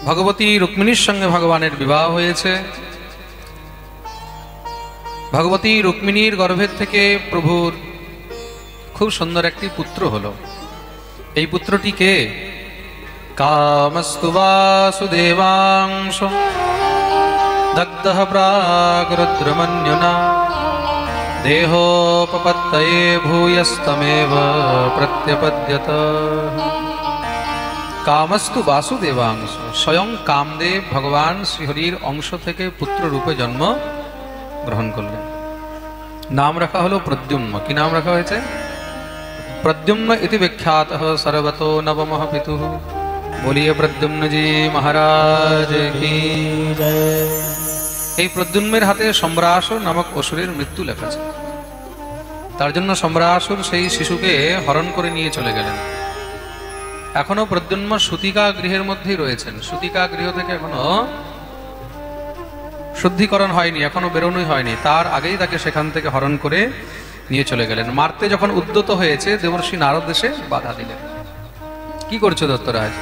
ভগবতী রুক্মিণীর সঙ্গে ভগবানের বিবাহ হয়েছে। ভগবতী রুক্মিণীর গর্ভের থেকে প্রভুর খুব সুন্দর একটি পুত্র হলো। এই পুত্রটি কে? কামস্তু বাসুদেবাংশ দগ্ধঃ প্রাগরুদ্রমন্যুনা দেহোপপত্তয়ে ভূয়স্তমেব প্রত্যপদ্যত। কামস্তু বাসুদেবাংশ, স্বয়ং কামদেব ভগবান শ্রীহরির অংশ থেকে পুত্র রূপে জন্ম গ্রহণ করলেন। নাম রাখা হলো প্রদ্যুম্ন। কি নাম রাখা হয়েছে? प्रद्युम्न इति विख्यातः सर्वतो नवमः पितुः। बोलिए प्रद्युम्न जी महाराज की जय। এই প্রদ্যুম্নের হাতে সম্রাসুর নামক অসুরের মৃত্যু লেখা ছিল। তার জন্য সম্রাসুর সেই শিশুকে হরণ করে নিয়ে চলে গেলেন। এখনো প্রদ্যুম্ন সুতিকা গৃহের মধ্যেই রয়েছেন। সুতিকা গৃহ থেকে এখনো শুদ্ধিকরণ হয়নি, এখনো বেরোনোই হয়নি। তার আগেই তাকে সেখান থেকে হরণ করে নিয়ে চলে গেলেন। মারতে যখন উদ্যত হয়েছে, দেবর্ষি নারদ এসে বাধা দিলেন। কি করছো দত্তরাজ?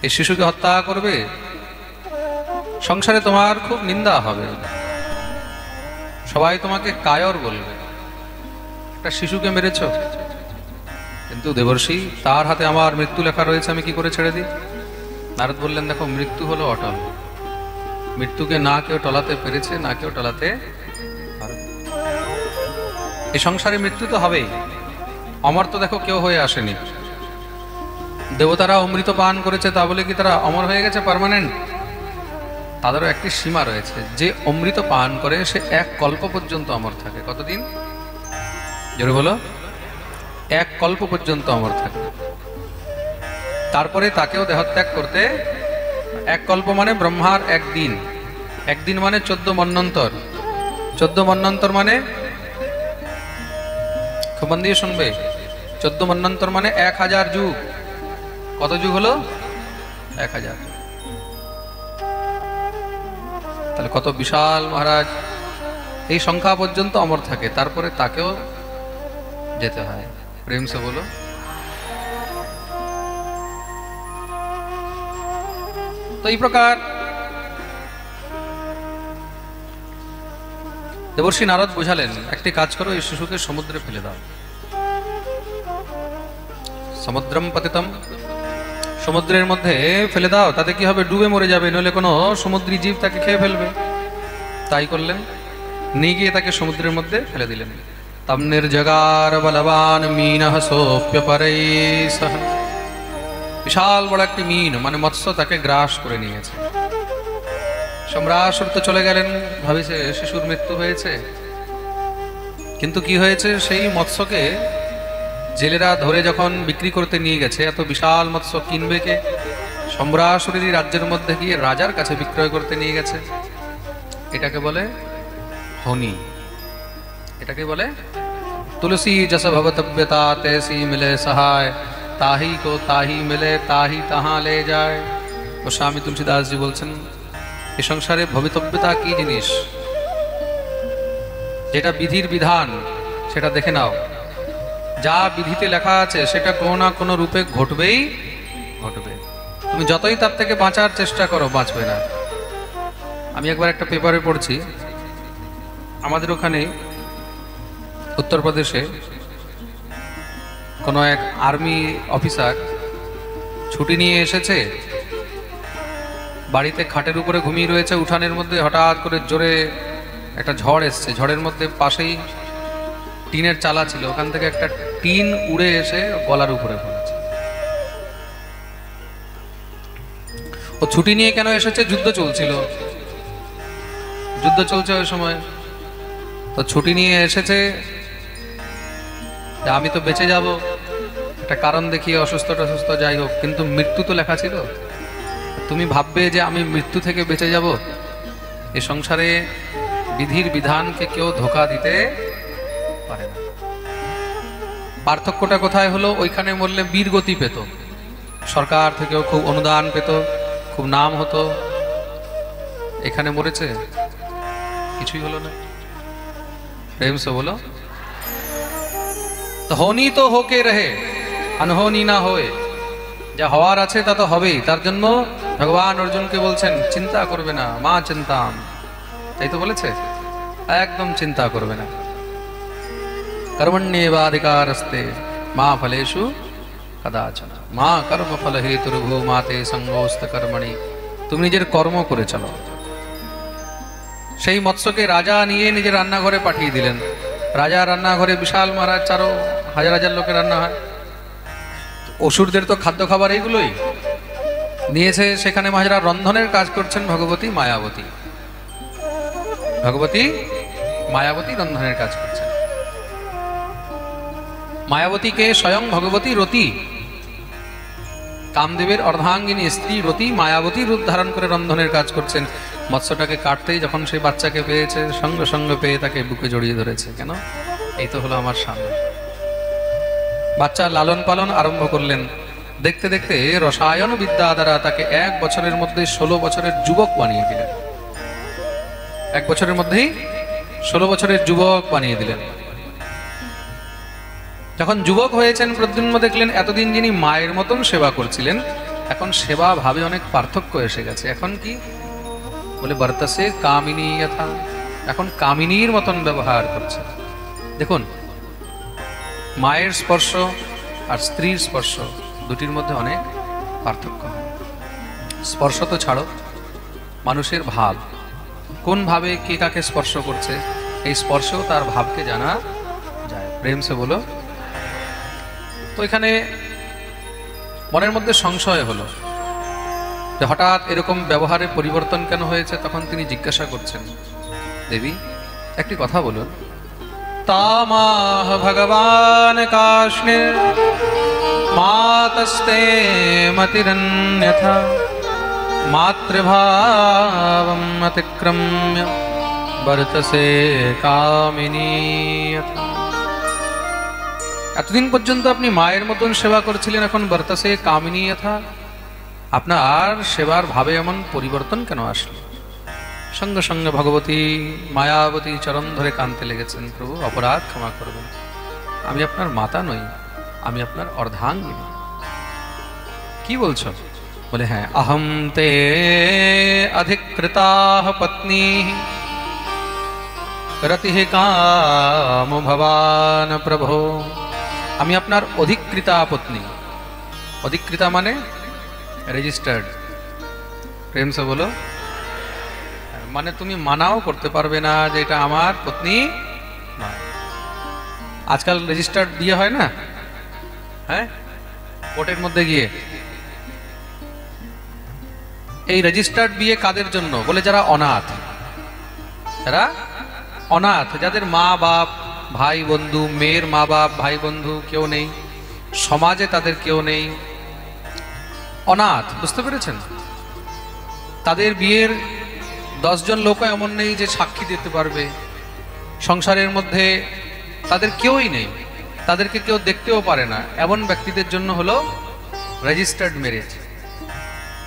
এই শিশুকে হত্যা করবে? সংসারে তোমার খুব নিন্দা হবে, সবাই তোমাকে কায়র বলবে, একটা শিশুকে মেরেছ। কিন্তু দেবর্ষি, তার হাতে আমার মৃত্যু লেখা রয়েছে, আমি কি করে ছেড়ে দিই? নারদ বললেন, দেখো, মৃত্যু হলো অটল। মৃত্যুকে না কেউ টলাতে পেরেছে, না কেউ টলাতে পারে। এই সংসারে মৃত্যু তো হবেই। অমর তো দেখো কেউ হয়ে আসেনি। দেবতারা অমৃত পান করেছে, তা বলে কি তারা অমর হয়ে গেছে পার্মানেন্ট? তাদেরও একটি সীমা রয়েছে। যে অমৃত পান করে সে এক কল্প পর্যন্ত অমর থাকে। কতদিন? জোরে বলো। এক কল্প পর্যন্ত অমর থাকে। তারপরে তাকেও দেহত্যাগ করতে, এক কল্প মানে ব্রহ্মার একদিন, একদিন মানে 14 মন্বন্তর। 14 মন্বন্তর মানে, খুব মন দিয়ে শুনবে, 14 মন্বন্তর মানে 1000 যুগ। কত যুগ হলো? 1000। তাহলে কত বিশাল মহারাজ। এই সংখ্যা পর্যন্ত অমর থাকে, তারপরে তাকেও যেতে হয়। প্রেম সে বলো। তো এই প্রকার দেবর্ষি নারদ বুঝালেন, একটি কাজ করো, এই শিশুকে সমুদ্রে ফেলে দাও। সমুদ্রম পতিতম, সমুদ্রের মধ্যে ফেলে দাও। তাতে কি হবে? ডুবে মরে যাবে, নইলে কোনো সমুদ্রী জীব তাকে খেয়ে ফেলবে। তাই করলেন, নিয়ে গিয়ে তাকে সমুদ্রের মধ্যে ফেলে দিলেন। তম নির্জগার বলবান মিনঃ সোপ্যপরৈঃ। বিশাল বড় একটি মিন মানে মৎস্য তাকে গ্রাস করে নিয়েছে। সম্রাসুর তো চলে গেলেন, ভাবিছে শিশুর মৃত্যু হয়েছে। কিন্তু কি হয়েছে? সেই মৎস্যকে জেলেরা ধরে যখন বিক্রি করতে নিয়ে গেছে, এত বিশাল মৎস্য কিনবে কে? সম্রাসুরেরই রাজ্যের মধ্যে গিয়ে রাজার কাছে বিক্রয় করতে নিয়ে গেছে। এটাকে বলে হনি। এটাকে বলে তুলসী जस भवतव्यता तैसी मिले सहाय, ताही को ताही मिले ताही तहां ले जाए। তো স্বামী তুলসীদাস জি বলছেন, এই সংসারে ভবিতব্যতা কি জিনিস? যেটা বিধির বিধান সেটা দেখে নাও। যা বিধিতে লেখা আছে সেটা কোনো না কোনো রূপে ঘটবেই ঘটবে। তুমি যতই তার থেকে বাঁচার চেষ্টা করো, বাঁচবে না। আমি একবার একটা পেপারে পড়ছি, আমাদের ওখানে উত্তরপ্রদেশে কোনো এক আর্মি অফিসার ছুটি নিয়ে এসেছে, বাড়িতে খাটের উপরে ঘুমিয়ে রয়েছে। উঠানের মধ্যে হঠাৎ করে জোরে একটা ঝড় এসছে। ঝড়ের মধ্যে পাশেই টিনের চালা ছিল, ওখান থেকে একটা টিন উড়ে এসে গলার উপরে পড়েছে। ও ছুটি নিয়ে কেন এসেছে? যুদ্ধ চলছিল, যুদ্ধ চলছে ওই সময়। তো ছুটি নিয়ে এসেছে, আমি তো বেঁচে যাব, একটা কারণ দেখিয়ে অসুস্থ টসুস্থ যাই হোক, কিন্তু মৃত্যু তো লেখা ছিল। তুমি ভাববে যে আমি মৃত্যু থেকে বেঁচে যাব? এই সংসারে বিধির বিধানকে কেউ ধোঁকা দিতে পারে না। পার্থক্যটা কোথায় হলো? ওইখানে মরলে বীরগতি পেত, সরকার থেকেও খুব অনুদান পেত, খুব নাম হতো। এখানে মরেছে, কিছুই হলো না। প্রেম সে বলো। তো होनी तो होके रहे, अनहोनी ना होए। যা হওয়ার আছে তা তো হবেই, তার জন্য ভগবান অর্জুনকে বলছেন চিন্তা করবে না, মা চিন্তাম, তাই তো বলেছে, একদম চিন্তা করবে না। কর্মণ্যেবাধিকারস্তে মা ফলেষু কদাচন মা কর্ম ফল হেতুর্ভূ মাতে সঙ্গোস্ত কর্মণি। তুমি নিজের কর্ম করে চলো। সেই মৎস্যকে রাজা নিয়ে নিজের রান্নাঘরে পাঠিয়ে দিলেন। রাজা রান্নাঘরে বিশাল মহারাজ, 4,000 লোকের রান্না হয়। অসুরদের তো খাদ্য খাবার এইগুলোই নিয়েছে। সেখানে মহারাজ রন্ধনের কাজ করছেন ভগবতী মায়াবতী। ভগবতী মায়াবতী রন্ধনের কাজ করছেন। মায়াবতীকে স্বয়ং ভগবতী রতি, কামদেবের অর্ধাঙ্গিনী স্ত্রী রতি মায়াবতী রূপ ধারণ করে রন্ধনের কাজ করছেন। মৎস্যটাকে কাটতেই যখন সেই বাচ্চাকে পেয়েছে, সঙ্গে সঙ্গে পেয়ে তাকে বুকে জড়িয়ে ধরেছে। কেন? এই তো হলো আমার স্বামী। বাচ্চা লালন পালন আরম্ভ করলেন। দেখতে দেখতে রসায়ন বিদ্যা দ্বারা তাকে 1 বছরের মধ্যে 16 বছরের যুবক বানিয়ে দিলেন। 1 বছরের মধ্যেই 16 বছরের যুবক বানিয়ে দিলেন। যখন যুবক হয়েছেন, প্রদ্যুম্ন দেখলেন এতদিন যিনি মায়ের মতন সেবা করছিলেন, এখন সেবা ভাবে অনেক পার্থক্য এসে গেছে। এখন কি বলে, বর্তসে কামিনী যথা, এখন কামিনীর মতন ব্যবহার করছে। দেখুন, মায়ের স্পর্শ আর স্ত্রীর স্পর্শ দুটির মধ্যে অনেক পার্থক্য হয়। স্পর্শ তো ছাড়ো, মানুষের ভাব, কোন ভাবে কে কাকে স্পর্শ করছে, এই স্পর্শেও তার ভাবকে জানা যায়। প্রেম সে বলো। তো এখানে মনের মধ্যে সংশয় হলো যে হঠাৎ এরকম ব্যবহারে পরিবর্তন কেন হয়েছে। তখন তিনি জিজ্ঞাসা করছেন, দেবী একটি কথা বলুন। তামাহ ভগবান কাষ্ণে মাতস্তে মতিরন্যথা মাতৃভাবম অতিক্রম্য বর্তসে কামিনী যথা। এতদিন পর্যন্ত আপনি মায়ের মতন সেবা করছিলেন, এখন বর্তসে কামিনী যথা, আপনার সেবার ভাবে এমন পরিবর্তন কেন আসলো? সঙ্গে সঙ্গে ভগবতী মায়াবতী চরণ ধরে কাঁদতে লেগেছেন, প্রভু অপরাধ ক্ষমা করবেন, আমি আপনার মাতা নই, আমি আপনার অর্ধাঙ্গিনী। কি বলছো? বলে, হ্যাঁ, অহম তে অধিকৃতা পত্নী রতি কাম ভবান প্রভো। আমি আপনার অধিকৃতা পত্নী। অধিকৃতা মানে রেজিস্টার্ড। প্রেম সে বলো। মানে তুমি মানাও করতে পারবে না যে এটা আমার পত্নী নয়। আজকাল রেজিস্টার্ড বিয়ে হয় না? হ্যাঁ, কোর্টের মধ্যে গিয়ে। এই রেজিস্টার্ড বিয়ে কাদের জন্য? বলে যারা অনাথ, যারা অনাথ, যাদের মা বাপ ভাই বন্ধু, মেয়ের মা বাপ ভাই বন্ধু কেউ নেই, সমাজে তাদের কেউ নেই, অনাথ। বুঝতে পেরেছেন? তাদের বিয়ের 10 জন লোক এমন নেই যে সাক্ষী দিতে পারবে। সংসারের মধ্যে তাদের কেউই নেই, তাদেরকে কেউ দেখতেও পারে না, এমন ব্যক্তিদের জন্য হলো রেজিস্টার্ড ম্যারেজ।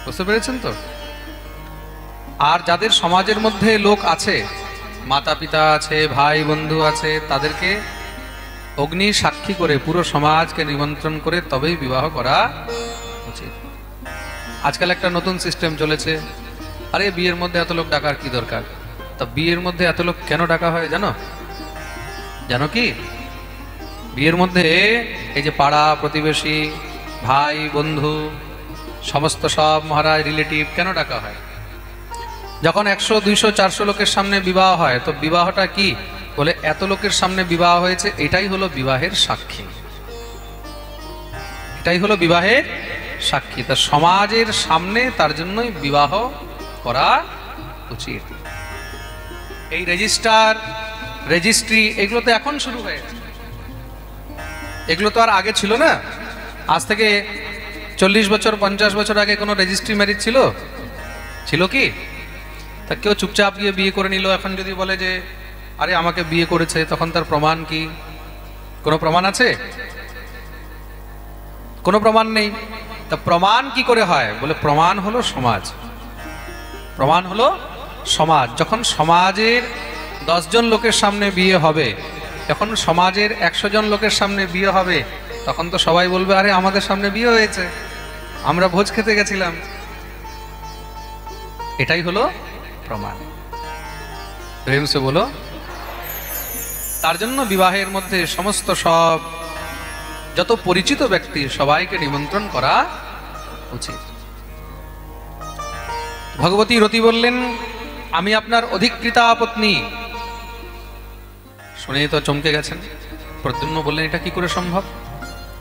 বুঝতে পেরেছেন তো? আর যাদের সমাজের মধ্যে লোক আছে, মাতা পিতা আছে, ভাই বন্ধু আছে, তাদেরকে অগ্নি সাক্ষী করে পুরো সমাজকে নিমন্ত্রণ করে তবেই বিবাহ করা উচিত। আজকাল একটা নতুন সিস্টেম চলেছে, আরে বিয়ের মধ্যে এত লোক ডাকার কি দরকার? তা বিয়ের মধ্যে এত লোক কেন ডাকা হয় জানো? জানো কি? বিয়ের মধ্যে এই যে পাড়া প্রতিবেশী ভাই বন্ধু সমস্ত সব মহারাজ রিলেটিভ কেন ডাকা হয়? যখন 100, 200, 400 লোকের সামনে বিবাহ হয়, তো বিবাহটা কি? বলে এত লোকের সামনে বিবাহ হয়েছে, এটাই হলো বিবাহের সাক্ষী, এটাই হলো বিবাহের সাক্ষী। তা সমাজের সামনে তার জন্যই বিবাহ করা উচিত। এই রেজিস্টার রেজিস্ট্রি এগুলো তো এখন শুরু হয়েছে, এগুলো তো আর আগে ছিল না। আজ থেকে 40 বছর 50 বছর আগে কোনো রেজিস্ট্রি ম্যারেজ ছিল? ছিল কি? তা কেউ চুপচাপ গিয়ে বিয়ে করে নিল। এখন যদি বলে যে আরে আমাকে বিয়ে করেছে, তখন তার প্রমাণ কি? কোনো প্রমাণ আছে? কোনো প্রমাণ নেই। তা প্রমাণ কি করে হয়? বলে প্রমাণ হলো সমাজ, প্রমাণ হলো সমাজ। যখন সমাজের 10 জন লোকের সামনে বিয়ে হবে, যখন সমাজের 100 জন লোকের সামনে বিয়ে হবে, তখন তো সবাই বলবে আরে আমাদের সামনে বিয়ে হয়েছে। আমরা ভোজ খেতে গেছিলাম, এটাই হলো প্রমাণ। প্রেম সে বলো। তার জন্য বিবাহের মধ্যে সমস্ত সব যত পরিচিত ব্যক্তি সবাইকে নিমন্ত্রণ করা উচিত। ভগবতী রতি বললেন, আমি আপনার অধিকৃতা পত্নী। শুনে তো চমকে গেছেন। প্রদ্যুম্ন বললেন, এটা কি করে সম্ভব?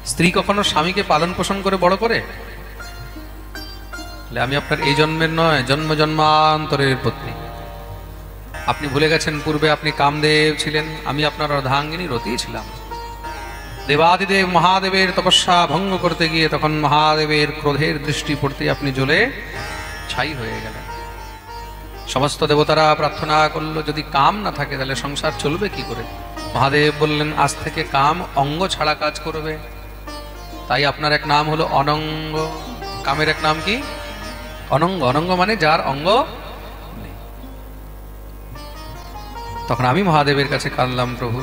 স্ত্রী কখনো স্বামীকে পালন পোষণ করে বড় করে? আমি আপনার এই জন্মের নয়, জন্ম জন্মান্তরের পত্নী। আপনি ভুলে গেছেন পূর্বে আপনি কামদেব ছিলেন, আমি আপনার অর্ধাঙ্গিনী রতি ছিলাম। দেবাদিদেব মহাদেবের তপস্যা ভঙ্গ করতে গিয়ে তখন মহাদেবের ক্রোধের দৃষ্টি পড়তে আপনি জ্বলে ছাই হয়ে গেলেন। সমস্ত দেবতারা প্রার্থনা করলো, যদি কাম না থাকে তাহলে সংসার চলবে কি করে? মহাদেব বললেন, আজ থেকে কাম অঙ্গ ছাড়া কাজ করবে। তাই আপনার এক নাম হলো অনঙ্গ। কামের এক নাম কি? অনঙ্গ। অনঙ্গ মানে যার অঙ্গ নেই। তখন আমি মহাদেবের কাছে কাঁদলাম, প্রভু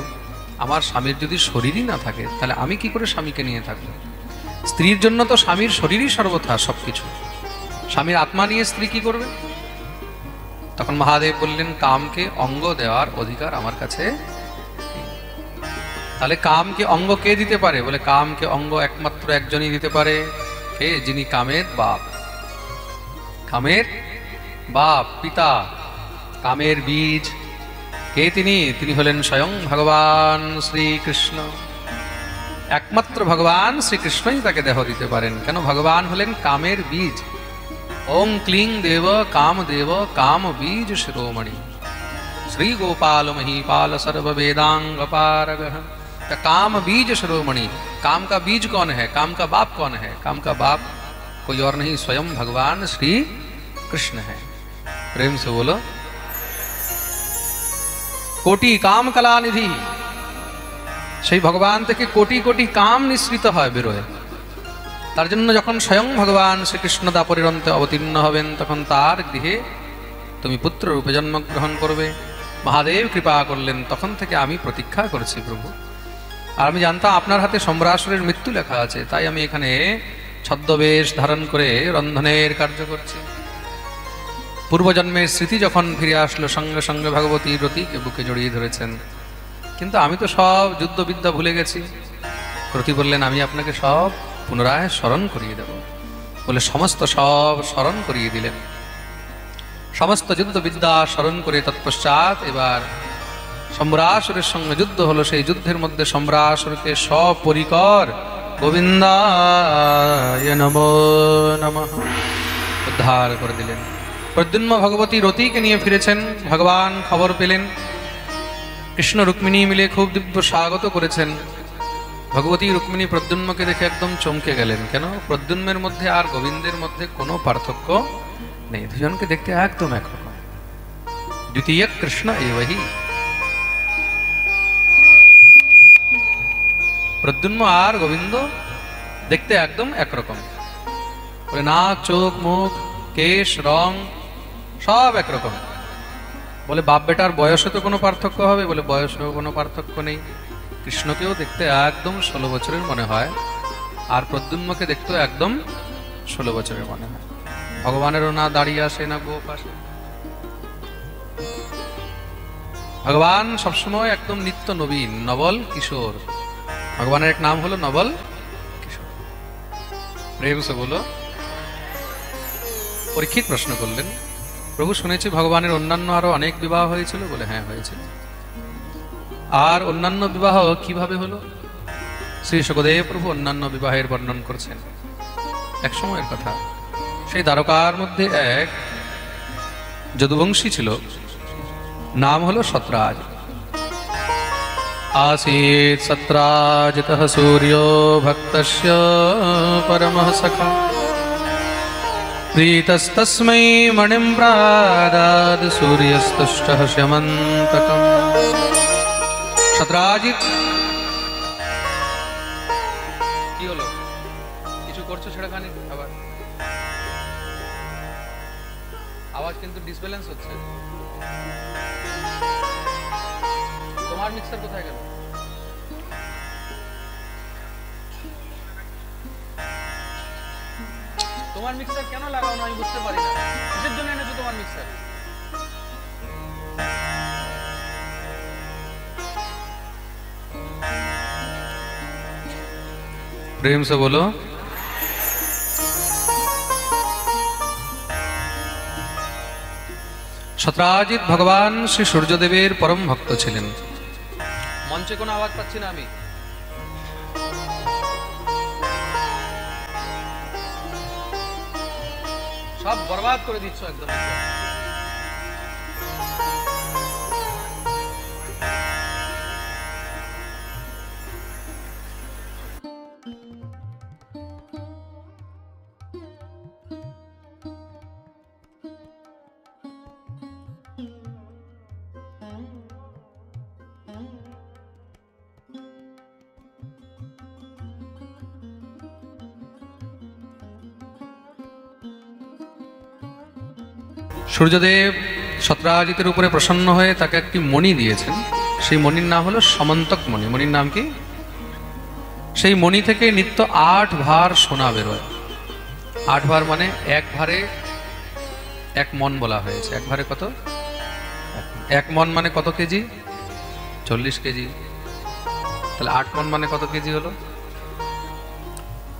আমার স্বামীর যদি শরীরই না থাকে তাহলে আমি কি করে স্বামীকে নিয়ে থাকবো? স্ত্রীর জন্য তো স্বামীর শরীরই সর্বথা সবকিছু। স্বামীর আত্মা নিয়ে স্ত্রী কি করবে? তখন মহাদেব বললেন, কামকে অঙ্গ দেওয়ার অধিকার আমার কাছে। তাহলে কামকে অঙ্গ কে দিতে পারে? বলে, কামকে অঙ্গ একমাত্র একজনই দিতে পারে। কে? যিনি কামের বাপ। কামের বাপ, পিতা, কামের বীজ কে? তিনি হলেন স্বয়ং ভগবান শ্রীকৃষ্ণ। একমাত্র ভগবান শ্রীকৃষ্ণই তাকে দেহ দিতে পারেন। কেন? ভগবান হলেন কামের বীজ। ওং ক্লিং দেব কাম দেব কাম बीज शिरोमणि श्री गोपाल महीपाल सर्व वेदांग पारग। काम बीज शिरोमणि। काम का बीज कौन है? काम का बाप कौन है? काम का बाप कोई और नहीं, स्वयं भगवान श्री कृष्ण है। प्रेम से बोलो। कोटि काम कला निधि, সেই ভগবান থেকে কোটি কোটি কাম নিঃসৃত হয়, বেরোয়। তার জন্য যখন স্বয়ং ভগবান শ্রীকৃষ্ণ দাপরের অন্তে অবতীর্ণ হবেন তখন তার গৃহে তুমি পুত্র রূপে জন্মগ্রহণ করবে। মহাদেব কৃপা করলেন, তখন থেকে আমি প্রতীক্ষা করছি প্রভু। আর আমি জানতাম আপনার হাতে সম্রাসুরের মৃত্যু লেখা আছে, তাই আমি এখানে ছদ্মবেশ ধারণ করে রন্ধনের কার্য করছি। পূর্বজন্মের স্মৃতি যখন ফিরে আসলো সঙ্গে সঙ্গে ভগবতী রতিকে বুকে জড়িয়ে ধরেছেন। কিন্তু আমি তো সব যুদ্ধবিদ্যা ভুলে গেছি। রতি বললেন, আমি আপনাকে সব পুনরায় স্মরণ করিয়ে দেব। বলে সমস্ত সব স্মরণ করিয়ে দিলেন। সমস্ত যুদ্ধবিদ্যা স্মরণ করে তৎপশ্চাৎ এবার সম্রাসুরের সঙ্গে যুদ্ধ হলো। সেই যুদ্ধের মধ্যে সম্রাসুরকে সপরিকর গোবিন্দায় নমো নমঃ উদ্ধার করে দিলেন। প্রদ্যুম্ন ভগবতী রতিকে নিয়ে ফিরেছেন। ভগবান খবর পেলেন, কৃষ্ণ রুক্মিণী মিলে খুব দিব্য স্বাগত করেছেন। ভগবতী রুক্মিণী প্রদ্যুম্নকে দেখে একদম চমকে গেলেন। কেন? প্রদ্যুম্নের মধ্যে আর গোবিন্দের মধ্যে কোনো পার্থক্য নেই, দুজনকে দেখতে একদম একরকম। দ্বিতীয় কৃষ্ণ এওহি। প্রদ্যুম্ন আর গোবিন্দ দেখতে একদম একরকম। বলে নাক, চোখ, মুখ, কেশ, রং সব একরকম। বলে বাপ বেটার বয়সে তো কোনো পার্থক্য হবে? বলে বয়সেও কোনো পার্থক্য নেই। কৃষ্ণকেও দেখতে একদম 16 বছরের মনে হয়, আর প্রদ্যুম্নকে দেখতেও একদম 16 বছরের মনে হয়। ভগবানেরও না দাঁড়িয়ে আসে না গোপ আসে। ভগবান সবসময় একদম নিত্য নবীন, নবল কিশোর। ভগবানের এক নাম হলো নবল কিশোর। প্রেম সে বলো। পরীক্ষিত প্রশ্ন করলেন, প্রভু শুনেছি ভগবানের অন্যান্য আরো অনেক বিবাহ হয়েছিল। বলে হ্যাঁ হয়েছিল। আর অন্যান্য বিবাহ কিভাবে হলো? শ্রী সুখদেব প্রভু অন্যান্য বিবাহের বর্ণন করছেন। এক সময়ের কথা, সেই দ্বারকার মধ্যে এক যদুবংশী ছিল, নাম হলো সত্রাজ। आसीत् सत्राजितः सूर्यो भक्तस्य परमः सखा प्रीतस्तस्मै मणिं प्रादाद् सूर्यस्तुष्टः स्यमन्तकम्। সত্রাজিৎ কি হলো? কিছু করছো ছেড়াখানি? আবার আওয়াজ কিন্তু ডিসব্যালেন্স হচ্ছে। তোমার মিক্সার কোথায় গেল? তোমার মিক্সার কেন লাগাও না আমি বুঝতে পারি না, কিসের জন্য এনেছো তোমার মিক্সার? प्रेम से बोलो। সত্রাজিৎ ভগবান শ্রী সূর্যদেবের পরম ভক্ত ছিলেন। মঞ্চে কোনো আওয়াজ পাচ্ছি না আমি। সব বরবাদ করে দিচ্ছ একদম। সূর্যদেব সত্রাজিতের উপরে প্রসন্ন হয়ে তাকে একটি মণি দিয়েছেন। সেই মণির নাম হলো সমন্তক মণি। মণির নাম কি? সেই মণি থেকে নিত্য 8 ভার সোনা বেরোয়। 8 ভার মানে এক ভারে 1 মণ বলা হয়েছে। এক ভারে কত? 1 মণ মানে কত কেজি? 40 কেজি। তাহলে 8 মণ মানে কত কেজি হলো?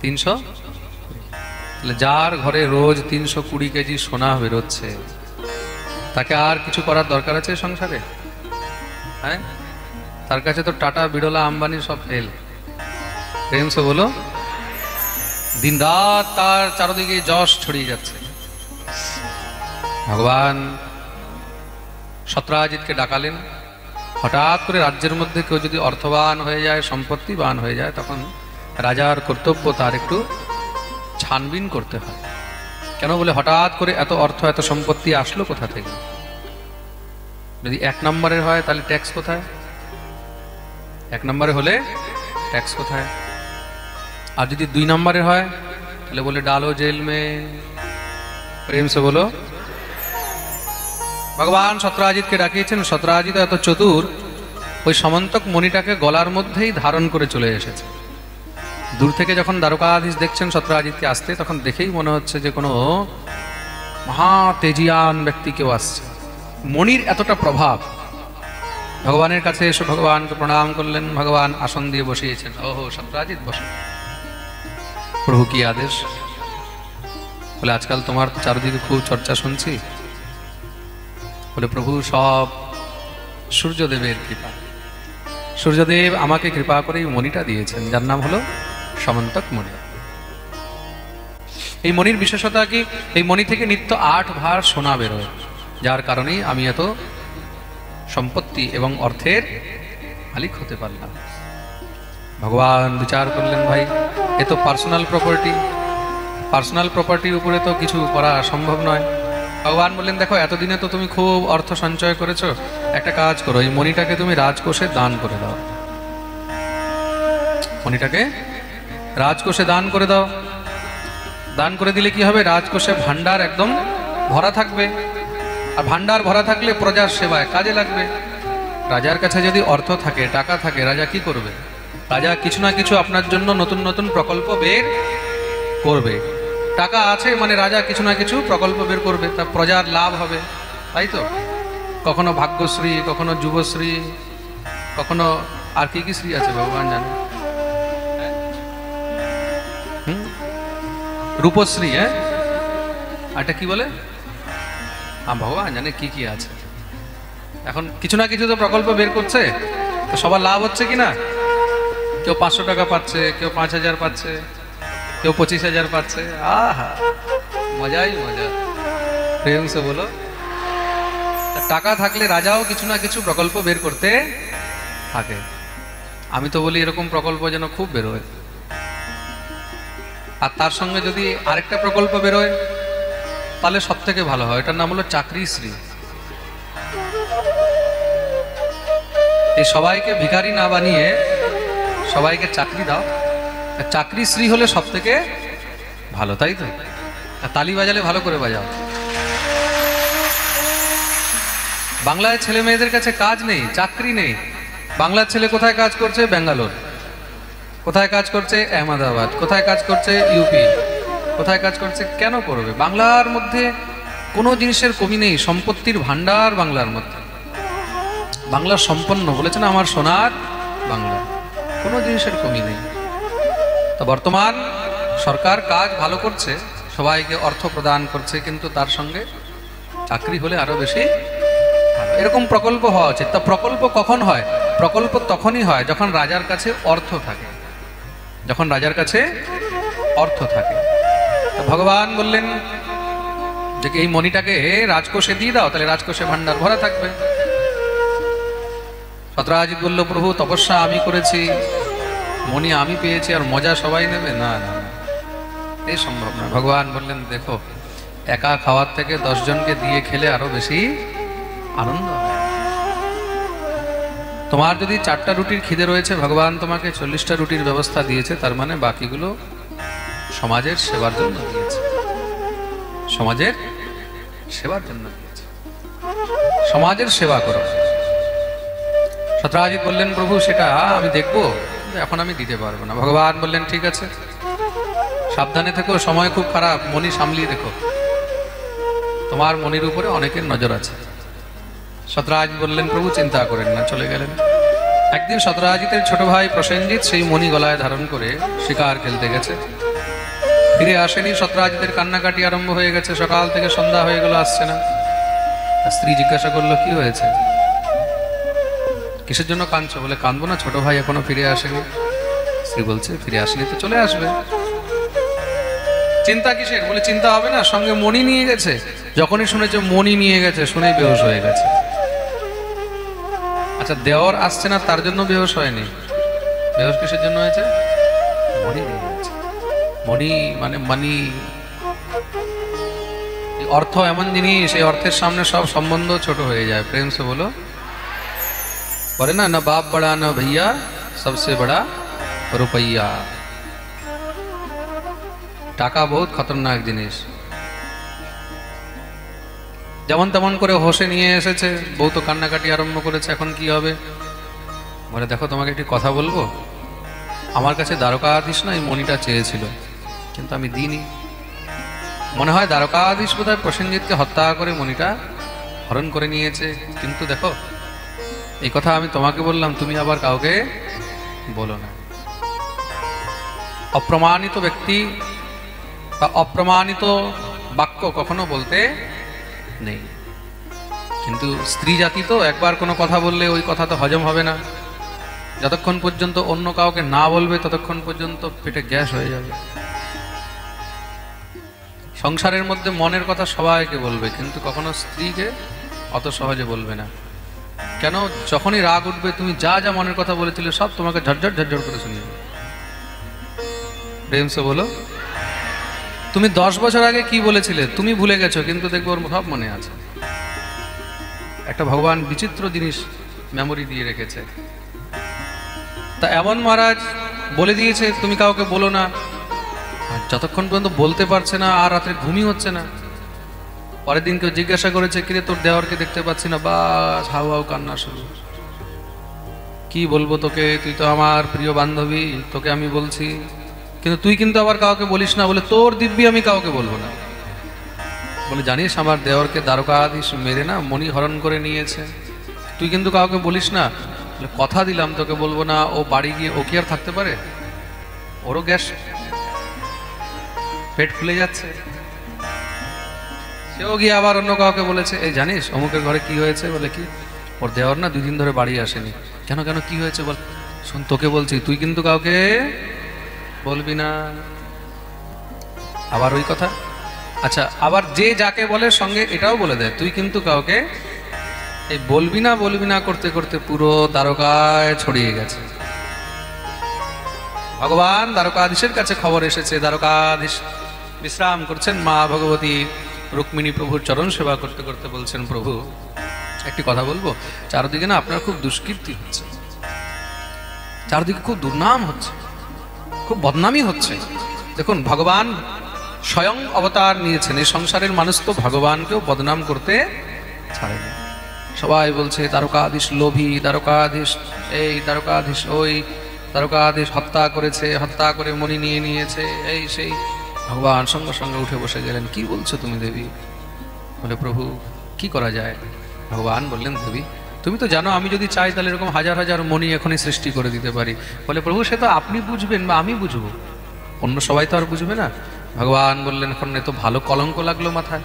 300। তাহলে যার ঘরে রোজ 320 কেজি সোনা বেরোচ্ছে, তাকে আর কিছু করার দরকার আছে সংসারে? হ্যাঁ, তার কাছে তো টাটা, বিড়লা, আম্বানি সব ফেল। প্রেম সে বলো। দিন রাত তার চারদিকে যশ ছড়িয়ে যাচ্ছে। ভগবান সত্রাজিৎকে ডাকালেন। হঠাৎ করে রাজ্যের মধ্যে কেউ যদি অর্থবান হয়ে যায়, সম্পত্তিবান হয়ে যায়, তখন রাজার কর্তব্য তার একটু ছানবিন করতে হয়। কেন বলে হঠাৎ করে এত অর্থ, এত সম্পত্তি আসলো কোথা থেকে? যদি 1 নম্বরের হয় তাহলে ট্যাক্স কোথায়? 1 নম্বরে হলে ট্যাক্স কোথায়? আর যদি 2 নম্বরের হয় তাহলে বলে ডালো জেল মে। প্রেম সে বলো। ভগবান সত্রাজিৎকে ডাকিয়েছেন। সত্রাজিৎ এত চতুর, ওই সমন্তক মণিটাকে গলার মধ্যেই ধারণ করে চলে এসেছে। দূর থেকে যখন দ্বারকাধীশ দেখছেন সত্রাজিৎকে আসতে, তখন দেখেই মনে হচ্ছে যে কোনো মহা তেজিয়ান ব্যক্তি কেউ আসছে। মণির এতটা প্রভাব। ভগবানের কাছে এসে ভগবানকে প্রণাম করলেন। ভগবান আসন দিয়ে বসিয়েছেন। ওহো সত্রাজিৎ বসো। প্রভু কি আদেশ? বলে আজকাল তোমার চারদিকে খুব চর্চা শুনছি। বলে প্রভু সব সূর্যদেবের কৃপা। সূর্যদেব আমাকে কৃপা করে এই মণিটা দিয়েছেন, যার নাম হলো সমন্তক মণি। এই মণির বিশেষতা কি? এই মণি থেকে নিত্য 8 ভার সোনা বেরোয়, যার কারণেই আমি এত সম্পত্তি এবং অর্থের মালিক হতে পারলাম। ভগবান বিচার করলেন, ভাই এ তো পার্সোনাল প্রপার্টি। পার্সোনাল প্রপার্টির উপরে তো কিছু করা সম্ভব নয়। ভগবান বললেন, দেখো এতদিনে তো তুমি খুব অর্থ সঞ্চয় করেছো, একটা কাজ করো, এই মণিটাকে তুমি রাজকোষে দান করে দাও। মণিটাকে রাজকোষে দান করে দাও। দান করে দিলে কি হবে? রাজকোষে ভান্ডার একদম ভরা থাকবে। আর ভান্ডার ভরা থাকলে প্রজার সেবায় কাজে লাগবে। রাজার কাছে যদি অর্থ থাকে, টাকা থাকে, রাজা কি করবে? রাজা কিছু না কিছু আপনার জন্য নতুন নতুন প্রকল্প বের করবে। টাকা আছে মানে রাজা কিছু না কিছু প্রকল্প বের করবে, তা প্রজার লাভ হবে, তাই তো? কখনো ভাগ্যশ্রী, কখনো যুবশ্রী, কখনো আর কি কি শ্রী আছে ভগবান জানে। রূপশ্রী, হ্যাঁ, এটা কি বলে? ভগবান জানে কি কি আছে। এখন কিছু না কিছু তো প্রকল্প বের করছে, তো সবার লাভ হচ্ছে কিনা? কেউ 500 টাকা পাচ্ছে, কেউ 5000 পাচ্ছে, কেউ 25,000 পাচ্ছে। আহা, মজাই মজা। প্রেম সে বলো। টাকা থাকলে রাজাও কিছু না কিছু প্রকল্প বের করতে থাকে। আমি তো বলি এরকম প্রকল্প যেন খুব বেরোয়। আর তার সঙ্গে যদি আরেকটা প্রকল্প বেরোয় তাহলে সব থেকে ভালো হয়। এটার নাম হলো চাকরিশ্রী। এই সবাইকে ভিখারি না বানিয়ে সবাইকে চাকরি দাও। চাকরিশ্রী হলে সব থেকে ভালো, তাই তো? তালি বাজালে ভালো করে বাজাও। বাংলায় ছেলে মেয়েদের কাছে কাজ নেই, চাকরি নেই। বাংলার ছেলে কোথায় কাজ করছে? ব্যাঙ্গালোর। কোথায় কাজ করছে? আহমেদাবাদ। কোথায় কাজ করছে? ইউপি। কোথায় কাজ করছে, কেন করবে? বাংলার মধ্যে কোনো জিনিসের কমি নেই, সম্পত্তির ভান্ডার বাংলার মধ্যে। বাংলা সম্পন্ন, বলেছে না আমার সোনার বাংলা, কোনো জিনিসের কমি নেই। তো বর্তমান সরকার কাজ ভালো করছে, সবাইকে অর্থ প্রদান করছে, কিন্তু তার সঙ্গে চাকরি হলে আরো বেশি ভালো। এরকম প্রকল্প হওয়া উচিত। তা প্রকল্প কখন হয়? প্রকল্প তখনই হয় যখন রাজার কাছে অর্থ থাকে, যখন রাজার কাছে অর্থ থাকে। ভগবান বললেন যে এই মণিটাকে রাজকোষে দিয়ে দাও, তাহলে রাজকোষে ভান্ডার ভরা থাকবে। সত্রাজিৎ বলল, প্রভু তপস্যা আমি করেছি, মণি আমি পেয়েছি, আর মজা সবাই নেবে? না না না, এই সম্ভব না। ভগবান বললেন, দেখো একা খাওয়ার থেকে 10 জনকে দিয়ে খেলে আরো বেশি আনন্দ হয়। তোমার যদি 4টা রুটির খিদে রয়েছে, ভগবান তোমাকে 40টা রুটির ব্যবস্থা দিয়েছে, তার মানে বাকিগুলো সমাজের সেবার জন্য দিয়েছে, সমাজের সেবার জন্য দিয়েছে। সমাজের সেবা করো। সত্রাজিৎ বললেন, প্রভু সেটা আমি দেখবো, এখন আমি দিতে পারবো না। ভগবান বললেন, ঠিক আছে, সাবধানে থেকো, সময় খুব খারাপ, মনি সামলিয়ে দেখো, তোমার মনির উপরে অনেকের নজর আছে। সত্রাজিৎ বললেন, প্রভু চিন্তা করেন না, চলে গেলেন। একদিন সত্রাজিতের ছোট ভাই প্রসেনজিৎ সেই মণি গলায় ধারণ করে শিকার খেলতে গেছে, ফিরে আসেনি। সত্রাজিতের কান্নাকাটি আরম্ভ হয়ে গেছে, সকাল থেকে সন্ধ্যা হয়ে গেল, আসছে না। স্ত্রী জিজ্ঞাসা করলো, কি হয়েছে, কিসের জন্য কাঁদছো? বলে, কাঁদবো না, ছোট ভাই এখনো ফিরে আসেনি। স্ত্রী বলছে, ফিরে আসলে তো চলে আসবে, চিন্তা কিসের? বলে, চিন্তা হবে না, সঙ্গে মণি নিয়ে গেছে। যখনই শুনেছে মণি নিয়ে গেছে, শুনেই বেহুশ হয়ে গেছে। আচ্ছা, দেওর আসছে না তার জন্য বেহুশ হয়নি, বেহুশ কিসের জন্য হয়েছে? মণি নিয়ে গেছে। মণি মানে মানি, অর্থ এমন জিনিস, এই অর্থের সামনে সব সম্বন্ধ ছোট হয়ে যায়। প্রেম সে বলো, বলে না, না বাপ বড়া না ভैया, সবসে বড়া রুপইয়া। টাকা বহুত খতরনাক জিনিস। যেমন তেমন করে হোসে নিয়ে এসেছে, বউ তো কান্নাকাটি আরম্ভ করেছে, এখন কি হবে? বলে, দেখো তোমাকে একটি কথা বলবো, আমার কাছে দ্বারকাধীশ না এই মণিটা চেয়েছিল, কিন্তু আমি দিইনি। মনে হয় দ্বারকাধীশ বোধহয় প্রসেনজিৎকে হত্যা করে মণিটা হরণ করে নিয়েছে। কিন্তু দেখো, এই কথা আমি তোমাকে বললাম, তুমি আবার কাউকে বলো না। অপ্রমাণিত ব্যক্তি বা অপ্রমাণিত বাক্য কখনো বলতে নেই। কিন্তু স্ত্রী জাতি তো, একবার কোনো কথা বললে ওই কথা তো হজম হবে না। যতক্ষণ পর্যন্ত অন্য কাউকে না বলবে, ততক্ষণ পর্যন্ত পেটে গ্যাস হয়ে যাবে। সংসারের মধ্যে মনের কথা সবাইকে বলবে, কিন্তু কখনো স্ত্রীকে অত সহজে বলবে না। কেন? যখনই রাগ উঠবে, তুমি যা যা মনের কথা বলেছিলে সব তোমাকে ঝরঝর ঝরঝর করে শুনিয়ে দেবে। প্রেম সে বলো, তুমি 10 বছর আগে কি বলেছিলে তুমি ভুলে গেছো, কিন্তু দেখবো ওর সব মনে আছে। একটা ভগবান বিচিত্র জিনিস মেমোরি দিয়ে রেখেছে। তা এমন মহারাজ বলে দিয়েছে, তুমি কাউকে বলো না। আর যতক্ষণ পর্যন্ত বলতে পারছে না, আর রাত্রে ঘুমই হচ্ছে না। পরের দিন কেউ জিজ্ঞাসা করেছে, কিরে তোর দেওয়ারকে দেখতে পাচ্ছি না, বাস হাউ হাউ কান্না শুরু। কি বলবো তোকে, তুই তো আমার প্রিয় বান্ধবী, তোকে আমি বলছি, কিন্তু তুই কিন্তু আবার কাউকে বলিস না। বলে, তোর দিব্যি আমি কাউকে বলবো না। বলে, জানিস আমার দেওরকে দ্বারকাধীশ মেরে না মণি হরণ করে নিয়েছে, তুই কিন্তু কাউকে বলিস না। বলে, কথা দিলাম তোকে বলবো না। ও বাড়ি গিয়ে ও কি আর থাকতে পারে, ওরও গ্যাস, পেট ফুলে যাচ্ছে। সেও গিয়ে আবার অন্য কাউকে বলেছে, এই জানিস অমুকের ঘরে কি হয়েছে? বলে, কি? ওর দেওর না 2 দিন ধরে বাড়ি আসেনি। কেন কেন, কি হয়েছে? বল, শোন তোকে বলছি, তুই কিন্তু কাউকে বলবি না। আবার ওই কথা। আচ্ছা, আবার যে যাকে বলে সঙ্গে এটাও বলে দেয়, তুই কিন্তু কাউকে, এই বলবি না করতে করতে পুরো দ্বারকায় ছড়িয়ে গেছে। ভগবান দ্বারকাধীশের কাছে খবর এসেছে, দ্বারকাধীশ বিশ্রাম করছেন। মা ভগবতী রুক্মিণী প্রভুর চরণ সেবা করতে করতে বলছেন, প্রভু একটি কথা বলবো, চারদিকে না আপনার খুব দুষ্কীর্তি হচ্ছে, চারদিকে খুব দুর্নাম হচ্ছে, খুব বদনামি হচ্ছে। দেখুন, ভগবান স্বয়ং অবতার নিয়েছেন, এই সংসারের মানুষ তো ভগবানকেও বদনাম করতে ছাড়েনি। সবাই বলছে দ্বারকাধীশ লোভী, দ্বারকাধীশ এই, দ্বারকাধীশ ওই, দ্বারকাধীশ হত্যা করেছে, হত্যা করে মণি নিয়ে নিয়েছে, এই সেই। ভগবান সঙ্গে সঙ্গে উঠে বসে গেলেন। কি বলছো তুমি দেবী? বলে প্রভু কি করা যায়? ভগবান বললেন দেবী তুমি তো জানো আমি যদি চাই তাহলে এরকম হাজার হাজার মণি এখনই সৃষ্টি করে দিতে পারি। বলে প্রভু সে তো আপনি বুঝবেন বা আমি বুঝবো, অন্য সবাই তো আর বুঝবে না। ভগবান বললেন এখন এ তো ভালো কলঙ্ক লাগলো মাথায়,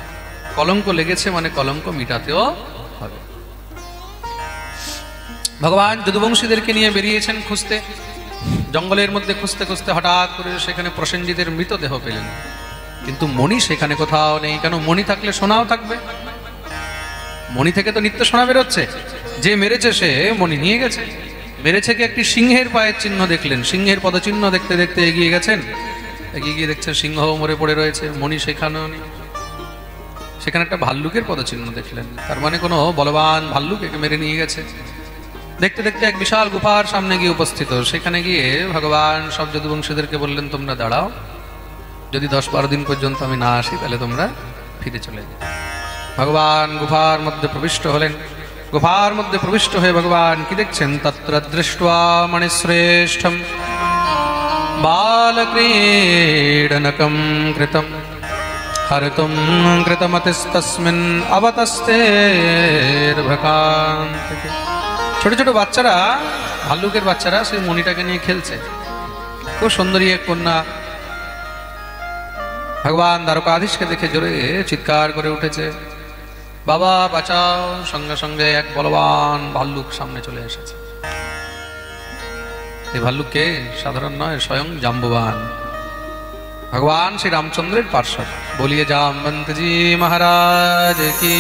কলঙ্ক লেগেছে মানে কলঙ্ক মিটাতেও হবে। ভগবান যদুবংশীদেরকে নিয়ে বেরিয়েছেন খুঁজতে, জঙ্গলের মধ্যে খুঁজতে খুঁজতে হঠাৎ করে সেখানে প্রসেনজিতের মৃতদেহ পেলেন, কিন্তু মণি সেখানে কোথাও নেই। কেন? মণি থাকলে সোনাও থাকবে, মণি থেকে তো নিত্য সোনা বেরোচ্ছে। যে মেরেছে সে মণি নিয়ে গেছে। মেরেছে কি একটি সিংহের পায়ের চিহ্ন দেখলেন, সিংহের পদচিহ্ন দেখতে দেখতে এগিয়ে গেছেন, এগিয়ে গিয়ে দেখছেন সিংহ মরে পড়ে রয়েছে, মণি সেখানেও নেই। সেখানে একটা ভাল্লুকের পদচিহ্ন দেখলেন, তার মানে কোনো বলবান ভাল্লুক একে মেরে নিয়ে গেছে। দেখতে দেখতে এক বিশাল গুফার সামনে গিয়ে উপস্থিত। সেখানে গিয়ে ভগবান সব যদুবংশীদেরকে বললেন তোমরা দাঁড়াও, যদি 10-12 দিন পর্যন্ত আমি না আসি তাহলে তোমরা ফিরে চলে যাও। ভগবান গুফার মধ্যে প্রবিষ্ট হলেন। গুফার মধ্যে প্রবিষ্ট হয়ে ভগবান কি দেখছেন? তত্র দৃष्ट्वा মণিশ্রেষ্ঠম বালক্রীডনকম কৃতম হরিতুম কৃতমতিস্তস্মিन् অবতস্তের্ভকান্তিকে। ছোট ছোট বাচ্চারা, ভাল্লুকের বাচ্চারা সেই মণিটাকে নিয়ে খেলছে। খুব সুন্দরী এক কন্যা। ভগবান দ্বারকাধীশকে দেখে জোরে চিৎকার করে উঠেছে, বাবা বাঁচাও। সঙ্গে সঙ্গে এক বলবান ভাল্লুক সামনে চলে এসেছে। এই ভাল্লুককে সাধারণ নয়, স্বয়ং জাম্ববান, ভগবান শ্রী রামচন্দ্রের পার্শ্বদ। বলিয়ে জামবন্তজি মহারাজ কি।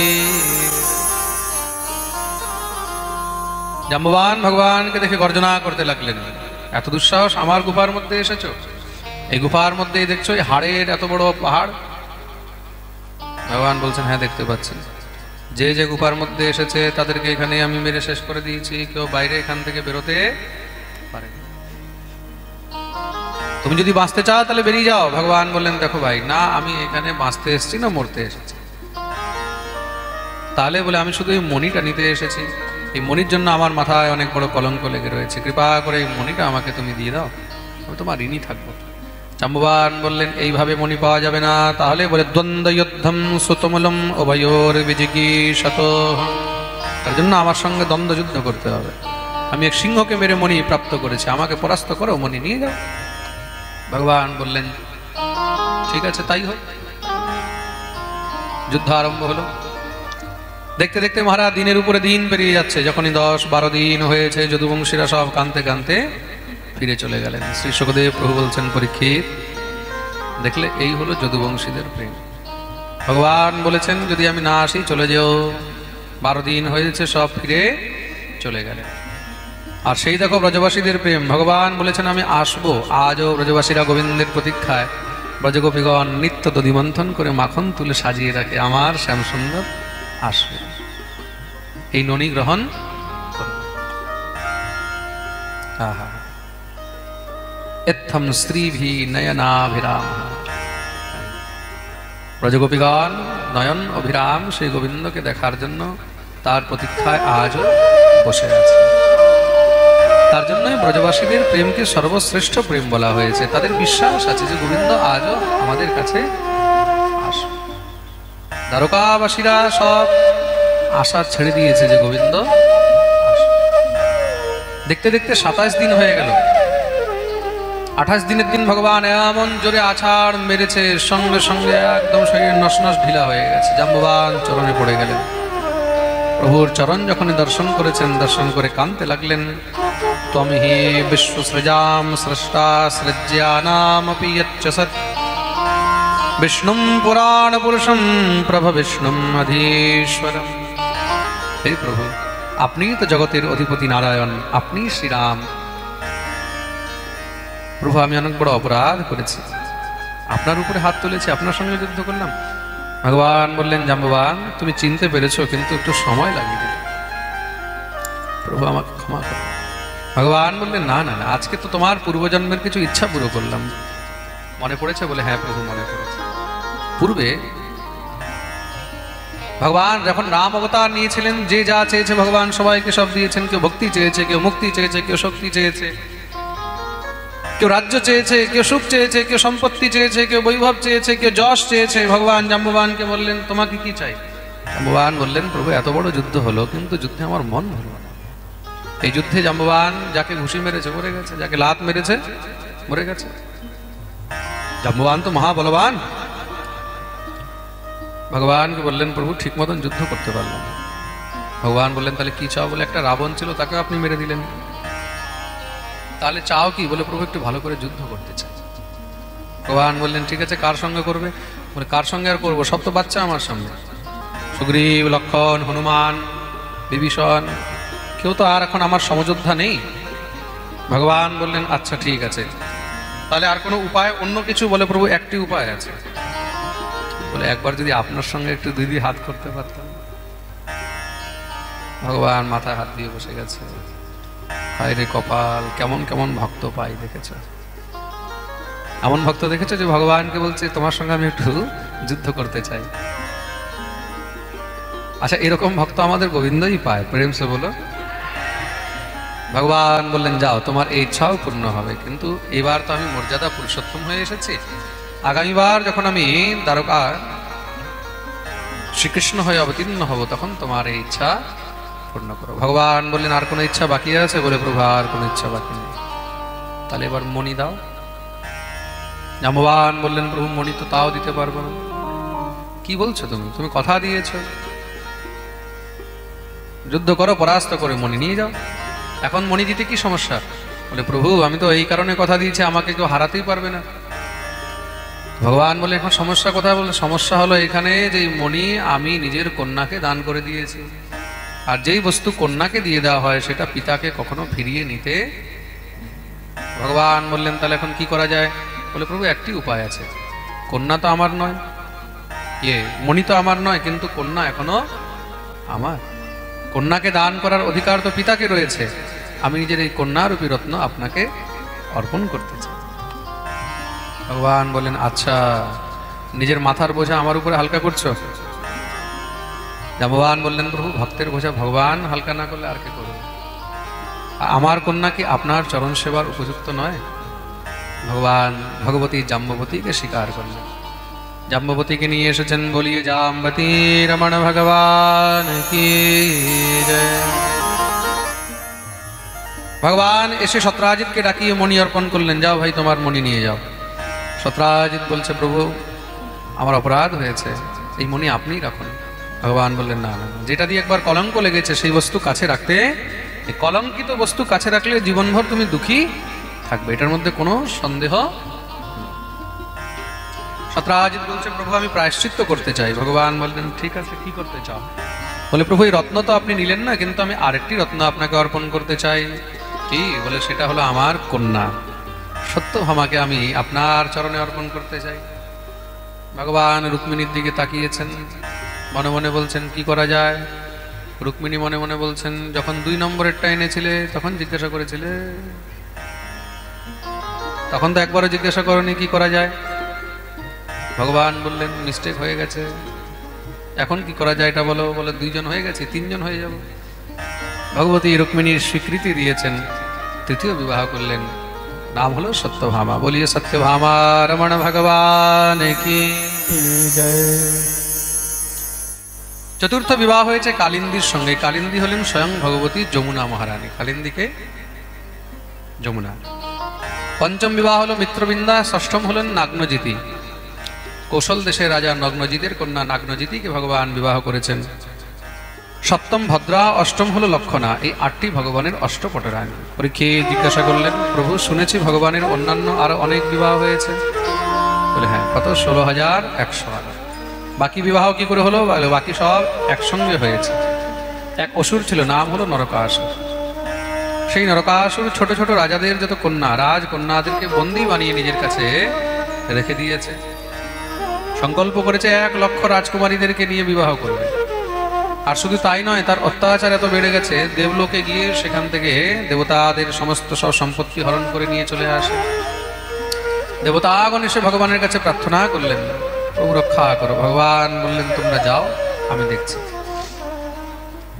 জাম্ববান ভগবানকে দেখে গর্জনা করতে লাগলেন, এত দুঃসাহস আমার গুফার মধ্যে এসেছো? এই গুফার মধ্যেই দেখছো এই হাড়ের এত বড় পাহাড়? ভগবান বলছেন হ্যাঁ দেখতে পাচ্ছি। যে যে গুফার মধ্যে এসেছে তাদেরকে এখানে আমি মেরে শেষ করে দিয়েছি, কেউ বাইরে এখান থেকে বেরোতে পারে। তুমি যদি বাঁচতে চাও তাহলে বেরিয়ে যাও। ভগবান বললেন দেখো ভাই, না আমি এখানে বাঁচতে এসেছি না মরতে এসেছি। তাহলে বলে আমি শুধু এই মণিটা নিতে এসেছি, এই মণির জন্য আমার মাথায় অনেক বড় কলঙ্ক লেগে রয়েছে, কৃপা করে এই মণিটা আমাকে তুমি দিয়ে দাও, আমি তোমার ঋণী থাকবো। জাম্ববান বললেন এইভাবে মণি পাওয়া যাবে না। তাহলে বলে দ্বন্দ্বযুদ্ধম সুতমূলম উভয়োর বিজিগীষত, তার জন্য আমার সঙ্গে দ্বন্দ্বযুদ্ধ করতে হবে। আমি এক সিংহকে মেরে মণি প্রাপ্ত করেছি, আমাকে পরাস্ত করো, মণি নিয়ে যাও। ভগবান বললেন ঠিক আছে তাই হোক। যুদ্ধ আরম্ভ হলো। দেখতে দেখতে মহারাজ দিনের উপরে দিন পেরিয়ে যাচ্ছে। যখনই 10-12 দিন হয়েছে যদুবংশীরা সব কাঁদতে কাঁদতে ফিরে চলে গেলেন। শ্রী শুকদেব প্রভু বলছেন পরীক্ষিত দেখলে এই হলো যদুবংশীদের প্রেম। ভগবান বলেছেন যদি আমি না আসি চলে যেও। 12 দিন হয়েছে সব ফিরে চলে গেলেন। আর সেই দেখো ব্রজবাসীদের প্রেম। ভগবান বলেছেন আমি আসবো। আজও ব্রজবাসীরা গোবিন্দের প্রতীক্ষায় ব্রজগোপীগণ নিত্য দধি মন্থন করে মাখন তুলে সাজিয়ে রাখে, আমার শ্যামসুন্দর আসবে, এই ননি গ্রহণ করবে। আহা এত্থম স্ত্রীভি নয়নাভিরাম। ব্রজগোপীগণ নয়ন অভিরাম সেই গোবিন্দকে দেখার জন্য তার প্রতীক্ষায় আজও বসে আছে। তার জন্যই ব্রজবাসীদের প্রেমকে সর্বশ্রেষ্ঠ প্রেম বলা হয়েছে। তাদের বিশ্বাস আছে যে গোবিন্দ আজও আমাদের কাছে আসবে। দ্বারকাবাসীরা সব আশা ছেড়ে দিয়েছে যে গোবিন্দ আসবে। দেখতে দেখতে 27 দিন হয়ে গেল। 28 দিনের দিন ভগবান এমন জোরে আছাড় মেরেছে, সঙ্গে সঙ্গে একদম শরীর নস ঢিলা হয়ে গেছে। জাম্ববান চরণে পড়ে গেলেন। প্রভুর চরণ যখন দর্শন করেছেন, দর্শন করে কাঁদতে লাগলেন। ত্বমি হি বিশ্বসৃজাম স্রষ্টা সৃজ্যানামপি যচ্চ সৎ বিষ্ণুম পুরাণ পুরুষম প্রভ বিষ্ণুম অধীশ্বরম। হে প্রভু, আপনি তো জগতের অধিপতি নারায়ণ, আপনি শ্রীরাম। প্রভু আমি অনেক বড় অপরাধ করেছি, আপনার উপরে হাত তুলেছি, আপনার সঙ্গে যুদ্ধ করলাম। ভগবান বললেন জাম্ববান তুমি চিনতে পেরেছো, কিন্তু একটু সময় লাগিয়ে দিল। প্রভু আমাকে ক্ষমা করো। ভগবান বললেন না না না, আজকে তো তোমার পূর্বজন্মের কিছু ইচ্ছা পুরো করলাম। মনে পড়েছে? বলে হ্যাঁ প্রভু মনে পড়েছে। পূর্বে ভগবান যখন রাম অবতার নিয়েছিলেন, যে যা চেয়েছে ভগবান সবাইকে সব দিয়েছেন। কেউ ভক্তি চেয়েছে, কেউ মুক্তি চেয়েছে, কেউ শক্তি চেয়েছে। কেউ রাজ্য চেয়েছে, কেউ সুখ চেয়েছে, কেউ সম্পত্তি চেয়েছে, কেউ বৈভব চেয়েছে, কেউ যশ চেয়েছে। ভগবান জাম্ববানকে বললেন তোমাকে কি চাই? জাম্ববান বললেন প্রভু এত বড় যুদ্ধ হলো, কিন্তু যুদ্ধে আমার মন ভরল না। এই যুদ্ধে জাম্ববান যাকে ঘুষি মেরেছে মরে গেছে, যাকে লাত মেরেছে মরে গেছে। জাম্ববান তো মহাবলবান। ভগবানকে বললেন প্রভু ঠিক মতন যুদ্ধ করতে পারলাম না। ভগবান বললেন তাহলে কি চাও? বলে একটা রাবণ ছিল, তাকে আপনি মেরে দিলেন, তাহলে চাও কি? বলে প্রভু একটু ভালো করে যুদ্ধ করতে চাই। ভগবান বললেন ঠিক আছে, কার সঙ্গে করবে? বলে কার সঙ্গে আর করবো, সব তো বাচ্চা আমার সামনে, সুগ্রীব, লক্ষণ, হনুমান, বিভীষণ, কেউ তো আর এখন আমার সমযোদ্ধা নেই। ভগবান বললেন আচ্ছা ঠিক আছে, তাহলে আর কোনো উপায়, অন্য কিছু? বলে প্রভু একটি উপায় আছে। বলে একবার যদি আপনার সঙ্গে একটু দিদি হাত করতে পারতাম। ভগবান মাথায় হাত দিয়ে বসে গেছে। হায় রে কপাল, কেমন কেমন ভক্ত পাই দেখেছে। এমন ভক্ত দেখেছে যে ভগবানকে বলছে তোমার সঙ্গে আমি একটু যুদ্ধ করতে চাই। আচ্ছা এরকম ভক্ত আমাদের গোবিন্দই পায়, প্রেম সে বলো। ভগবান বললেন যাও, তোমার এই ইচ্ছাও পূর্ণ হবে, কিন্তু এবার তো আমি মর্যাদা পুরুষোত্তম হয়ে এসেছি, আগামীবার যখন আমি দ্বারকা শ্রীকৃষ্ণ হয়ে অবতীর্ণ হব তখন তোমার এই ইচ্ছা পূর্ণ করো। ভগবান বললেন আর কোনো ইচ্ছা বাকি আছে? বলে প্রভু আর কোনো ইচ্ছা বাকি নেই। তাহলে এবার মণি দাও। জাম্ববান বললেন প্রভু মণি তো তাও দিতে পারবো না। কি বলছো তুমি? তুমি কথা দিয়েছো, যুদ্ধ করো, পরাস্ত করে মণি নিয়ে যাও। এখন মণি দিতে কি সমস্যা? বলে প্রভু আমি তো এই কারণে কথা দিয়েছি, আমাকে কেউ হারাতেই পারবে না। ভগবান বলে এখন সমস্যা কোথায়? বলে সমস্যা হলো এখানে যে মণি আমি নিজের কন্যাকে দান করে দিয়েছি, আর যেই বস্তু কন্যাকে দিয়ে দেওয়া হয় সেটা পিতাকে কখনো ফিরিয়ে নিতে। ভগবান বললেন তাহলে এখন কি করা যায়? বলে প্রভু একটি উপায় আছে, কন্যা তো আমার নয়, মণি তো আমার নয়, কিন্তু কন্যা এখনো আমার। কন্যাকে দান করার অধিকার তো পিতাকে রয়েছে, আমি নিজের এই কন্যারূপী রত্ন আপনাকে অর্পণ করতে চাই। ভগবান বললেন আচ্ছা নিজের মাথার বোঝা আমার উপরে হালকা করছো? ভগবান বললেন প্রভু ভক্তের বোঝা ভগবান হালকা না করলে আর কে করবে? আমার কন্যা কি আপনার চরণ সেবার উপযুক্ত নয়? ভগবান ভগবতী জাম্ববতীকে স্বীকার করলেন, জাম্ববতীকে নিয়ে এসেছেন। বলিয়ে জাম্বতী রমণ ভগবান কি জয়। ভগবান এসে সত্রাজিৎকে ডাকিয়ে মণি অর্পণ করলেন, যাও ভাই তোমার মণি নিয়ে যাও। সত্রাজিৎ বলছে প্রভু আমার অপরাধ হয়েছে, এই মণি আপনিই রাখুন। ভগবান বললেন না না, যেটা দিয়ে একবার কলঙ্ক লেগেছে সেই বস্তু কাছে রাখতে, এই কলঙ্কিত বস্তু কাছে রাখলে জীবনভর তুমি দুঃখী থাকবে, এটার মধ্যে কোনো সন্দেহ। সত্রাজিৎ বলছে প্রভু আমি প্রায়শ্চিত্ত করতে চাই। ভগবান বললেন ঠিক আছে কি করতে চাও? বলে প্রভু এই রত্ন তো আপনি নিলেন না, কিন্তু আমি আরেকটি রত্ন আপনাকে অর্পণ করতে চাই। কি? বলে সেটা হলো আমার কন্যা সত্যভামাকে আমি আপনার চরণে অর্পণ করতে চাই। ভগবান রুক্মিণীর দিকে তাকিয়েছেন, মনে মনে বলছেন কি করা যায়। রুক্মিণী মনে মনে বলছেন যখন 2 নম্বরেরটা এনেছিলে তখন জিজ্ঞাসা করেছিলে, তখন তো একবারও জিজ্ঞাসা করনি কি করা যায়। ভগবান বললেন মিস্টেক হয়ে গেছে, এখন কি করা যায় এটা বলো। বলে 2 জন হয়ে গেছে, 3 জন হয়ে যাব। ভগবতী রুক্মিণীর স্বীকৃতি দিয়েছেন, তৃতীয় বিবাহ করলেন, নাম হলো সত্যভামা। বলিয়ে সত্যভামা রমণ ভগবান কি জয়। চতুর্থ বিবাহ হয়েছে কালিন্দীর সঙ্গে। কালিন্দী হলেন স্বয়ং ভগবতী যমুনা মহারানী, কালিন্দীকে যমুনা। পঞ্চম বিবাহ হলো মিত্রবৃন্দা, ষষ্ঠম হলেন নাগ্নজিতি। কৌশল দেশের রাজা নগ্নজিতের কন্যা নাগ্নজিতিকে ভগবান বিবাহ করেছেন। সপ্তম ভদ্রা, অষ্টম হলো লক্ষণা। এই 8টি ভগবানের অষ্টপটরানী। পরীক্ষিত জিজ্ঞাসা করলেন প্রভু শুনেছি ভগবানের অন্যান্য আরো অনেক বিবাহ হয়েছে। বলে হ্যাঁ, কত? 16,108। বাকি বিবাহ কি করে হলো? বাকি সব একসঙ্গে হয়েছে। এক অসুর ছিল, নাম হলো নরকাসুর। সেই নরকাসুর ছোট ছোট রাজাদের যত কন্যা, রাজকন্যাদেরকে বন্দী বানিয়ে নিজের কাছে রেখে দিয়েছে। সংকল্প করেছে 1 লক্ষ রাজকুমারীদেরকে নিয়ে বিবাহ করবে। আর শুধু তাই নয়, তার অত্যাচার এত বেড়ে গেছে, দেবলোকে গিয়ে সেখান থেকে দেবতাদের সমস্ত সব সম্পত্তি হরণ করে নিয়ে চলে আসে। দেবতাগণ এসে ভগবানের কাছে প্রার্থনা করলেন প্রভু রক্ষা করো। ভগবান বললেন তোমরা যাও, আমি দেখছি।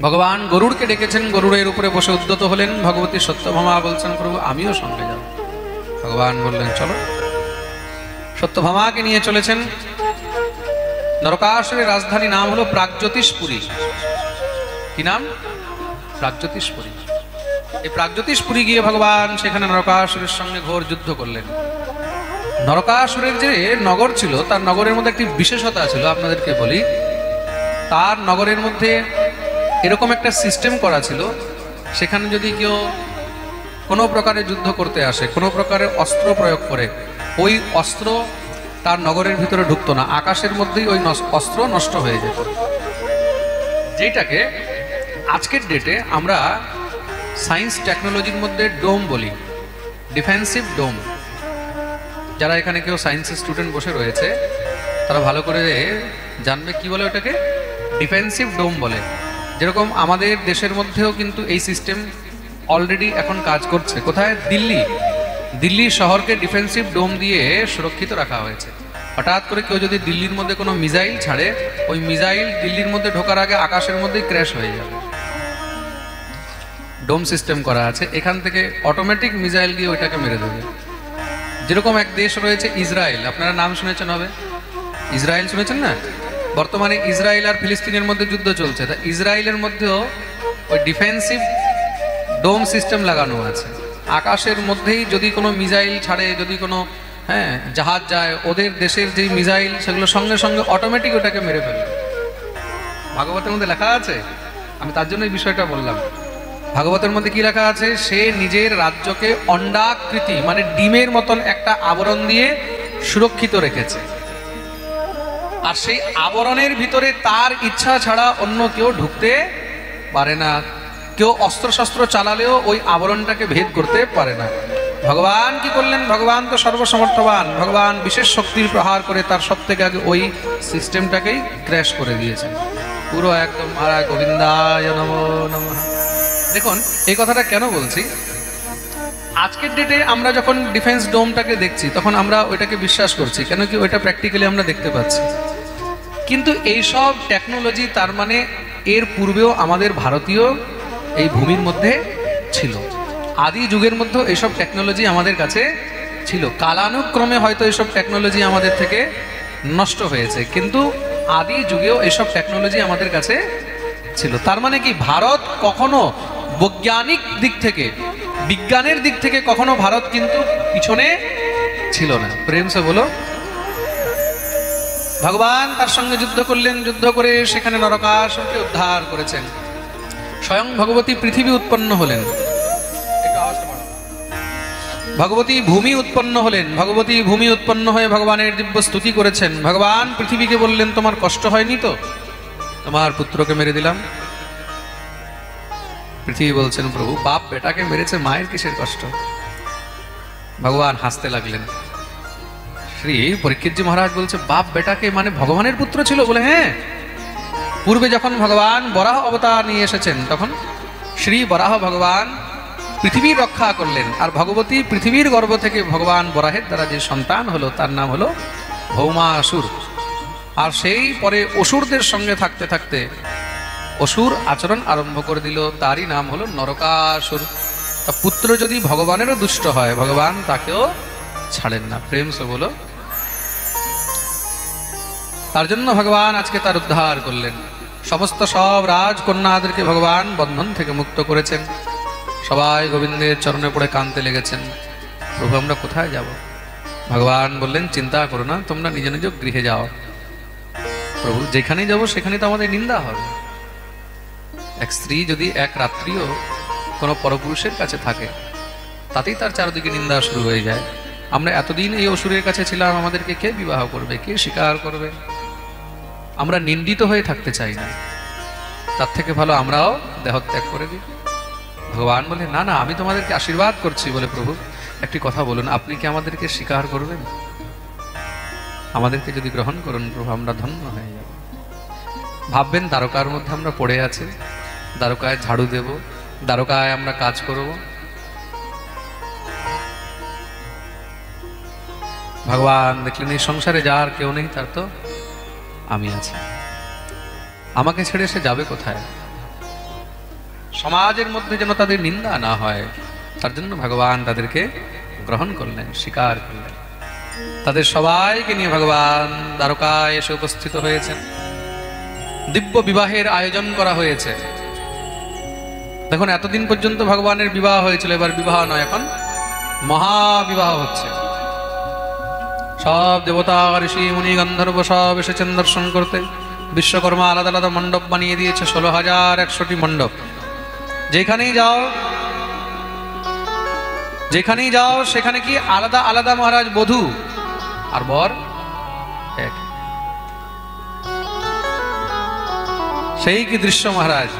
ভগবান গরুড়কে ডেকেছেন, গরুড়ের উপরে বসে উদ্যত হলেন। ভগবতী সত্যভামা বলছেন প্রভু আমিও সঙ্গে যাব। ভগবান বললেন চলো। সত্যভামাকে নিয়ে চলেছেন। নরকাসুরের রাজধানী নাম হলো প্রাগজ্যোতিষপুরী। কি নাম? প্রাগজ্যোতিষপুরী। এই প্রাগজ্যোতিষপুরী গিয়ে ভগবান সেখানে নরকাসুরের সঙ্গে ঘোর যুদ্ধ করলেন। নরকাসুরের যে নগর ছিল, তার নগরের মধ্যে একটি বিশেষতা ছিল, আপনাদেরকে বলি। তার নগরের মধ্যে এরকম একটা সিস্টেম করা ছিল, সেখানে যদি কেউ কোনো প্রকারে যুদ্ধ করতে আসে, কোনো প্রকারে অস্ত্র প্রয়োগ করে, ওই অস্ত্র তার নগরের ভিতরে ঢুকতো না, আকাশের মধ্যেই ওই অস্ত্র নষ্ট হয়ে যেত। যেটাকে আজকের ডেটে আমরা সায়েন্স টেকনোলজির মধ্যে ডোম বলি, ডিফেন্সিভ ডোম। যারা এখানে কেউ সায়েন্সের স্টুডেন্ট বসে রয়েছে তারা ভালো করে জানবে কি বলে ওটাকে, ডিফেন্সিভ ডোম বলে। যেরকম আমাদের দেশের মধ্যেও কিন্তু এই সিস্টেম অলরেডি এখন কাজ করছে। কোথায়? দিল্লি শহরকে ডিফেন্সিভ ডোম দিয়ে সুরক্ষিত রাখা হয়েছে। হঠাৎ করে কেউ যদি দিল্লির মধ্যে কোনো মিসাইল ছাড়ে, ওই মিসাইল দিল্লির মধ্যে ঢোকার আগে আকাশের মধ্যেই ক্র্যাশ হয়ে যাবে। ডোম সিস্টেম করা আছে, এখান থেকে অটোমেটিক মিসাইল গিয়ে ওইটাকে মেরে দেবে। যেরকম এক দেশ রয়েছে ইসরায়েল, আপনারা নাম শুনেছেন হবে, ইসরায়েল শুনেছেন না? বর্তমানে ইসরায়েল আর ফিলিস্তিনের মধ্যে যুদ্ধ চলছে, তা ইসরায়েলের মধ্যেও ওই ডিফেন্সিভ ডোম সিস্টেম লাগানো আছে। আকাশের মধ্যেই যদি কোনো মিসাইল ছাড়ে, যদি কোনো জাহাজ যায়, ওদের দেশের যে মিসাইল সেগুলো সঙ্গে সঙ্গে অটোমেটিক ওটাকে মেরে ফেলে। ভাগবতের মধ্যে লেখা আছে, আমি তার জন্য এই বিষয়টা বললাম। ভাগবতের মধ্যে কি লেখা আছে? সে নিজের রাজ্যকে অন্ডাকৃতি মানে ডিমের মতন একটা আবরণ দিয়ে সুরক্ষিত রেখেছে, আর সেই আবরণের ভিতরে তার ইচ্ছা ছাড়া অন্য কেউ ঢুকতে পারে না। কেউ অস্ত্রশস্ত্র চালালেও ওই আবরণটাকে ভেদ করতে পারে না। ভগবান কি করলেন? ভগবান তো সর্বসমর্থবান, ভগবান বিশেষ শক্তির প্রহার করে তার সব থেকে আগে ওই সিস্টেমটাকেই ক্র্যাশ করে দিয়েছেন পুরো একদম। গোবিন্দায় নমো নমঃ। দেখুন এই কথাটা কেন বলছি, আজকের ডেটে আমরা যখন ডিফেন্স ডোমটাকে দেখছি তখন আমরা ওইটাকে বিশ্বাস করছি, কেন কি ওইটা প্র্যাকটিক্যালি আমরা দেখতে পাচ্ছি। কিন্তু এইসব টেকনোলজি তার মানে এর পূর্বেও আমাদের ভারতীয় এই ভূমির মধ্যে ছিল। আদি যুগের মধ্যে এইসব টেকনোলজি আমাদের কাছে ছিল। কালানুক্রমে হয়তো এইসব টেকনোলজি আমাদের থেকে নষ্ট হয়েছে, কিন্তু আদি যুগেও এইসব টেকনোলজি আমাদের কাছে ছিল। তার মানে কি ভারত কখনো বৈজ্ঞানিক দিক থেকে, বিজ্ঞানের দিক থেকে কখনো ভারত কিন্তু পিছনে ছিল না। প্রেম সে বলো। ভগবান তার সঙ্গে যুদ্ধ করলেন, যুদ্ধ করে সেখানে নরকাসুরকে উদ্ধার করেছেন। স্বয়ং ভগবতী পৃথিবী উৎপন্ন হলেন, ভগবতী ভূমি উৎপন্ন হলেন। ভগবতী ভূমি উৎপন্ন হয়ে ভগবানের দিব্য স্তুতি করেছেন। ভগবান পৃথিবীকে বললেন, তোমার কষ্ট হয়নি তো? তোমার পুত্রকে মেরে দিলাম। পৃথিবী বলছেন, প্রভু বাপ বেটাকে মেরেছে, মায়ের কিসের কষ্ট? ভগবান হাসতে লাগলেন। শ্রী পরীক্ষিতজি মহারাজ বলছে, বাপ বেটাকে মানে ভগবানের পুত্র ছিল? বলে হ্যাঁ, পূর্বে যখন ভগবান বরাহ অবতার নিয়ে এসেছেন তখন শ্রী বরাহ ভগবান পৃথিবীর রক্ষা করলেন, আর ভগবতী পৃথিবীর গর্ভ থেকে ভগবান বরাহের দ্বারা যে সন্তান হলো তার নাম হলো ভৌমাসুর। আর সেই পরে অসুরদের সঙ্গে থাকতে থাকতে অসুর আচরণ আরম্ভ করে দিল, তারই নাম হলো নরকাসুর। তা পুত্র যদি ভগবানেরও দুষ্ট হয়, ভগবান তাকেও ছাড়েন না। প্রেম সে বলো। তার জন্য ভগবান আজকে তার উদ্ধার করলেন। সমস্ত সব রাজকন্যাদেরকে ভগবান বন্ধন থেকে মুক্ত করেছেন। সবাই গোবিন্দের চরণে পড়ে কাঁদতে লেগেছেন, প্রভু আমরা কোথায় যাব? ভগবান বললেন, চিন্তা করো না, তোমরা নিজ নিজ গৃহে যাও। প্রভু যেখানেই যাব সেখানে তো আমাদের নিন্দা হবে। এক স্ত্রী যদি এক রাত্রিও কোনো পরপুরুষের কাছে থাকে, তাতেই তার চারদিকে নিন্দা শুরু হয়ে যায়। আমরা এতদিন এই অসুরের কাছে ছিলাম, আমাদেরকে কে বিবাহ করবে, কে স্বীকার করবে? আমরা নিন্দিত হয়ে থাকতে চাই না, তার থেকে ভালো আমরাও দেহত্যাগ করে দিই। ভগবান বলে, না না, আমি তোমাদেরকে আশীর্বাদ করছি। বলে, প্রভু একটি কথা বলুন, আপনি কি আমাদেরকে স্বীকার করবেন? আমাদেরকে যদি গ্রহণ করুন প্রভু, আমরা ধন্য হয়ে যাব। ভাববেন দ্বারকার মধ্যে আমরা পড়ে আছি, দ্বারকায় ঝাড়ু দেব, দ্বারকায় আমরা কাজ করব। ভগবান দেখলেন এই সংসারে যার কেউ নেই, তার তো আমি আছি, আমাকে ছেড়ে সে যাবে কোথায়? সমাজের মধ্যে যেন তাদের নিন্দা না হয়, তার জন্য ভগবান তাদেরকে গ্রহণ করলেন, স্বীকার করলেন। তাদের সবাইকে নিয়ে ভগবান দ্বারকায় এসে উপস্থিত হয়েছেন। দিব্য বিবাহের আয়োজন করা হয়েছে। দেখুন, এতদিন পর্যন্ত ভগবানের বিবাহ হয়েছিল, এবার বিবাহ নয়, এখন মহাবিবাহ হচ্ছে। সব দেবতা, ঋষি, মুনি, গন্ধর্ব সব এসেছেন দর্শন করতে। বিশ্বকর্মা আলাদা আলাদা মণ্ডপ বানিয়ে দিয়েছে, 16,100টি মণ্ডপ। যেখানেই যাও সেখানে কি আলাদা আলাদা মহারাজ বধূ আর বর এক। সেই কি দৃশ্য মহারাজ!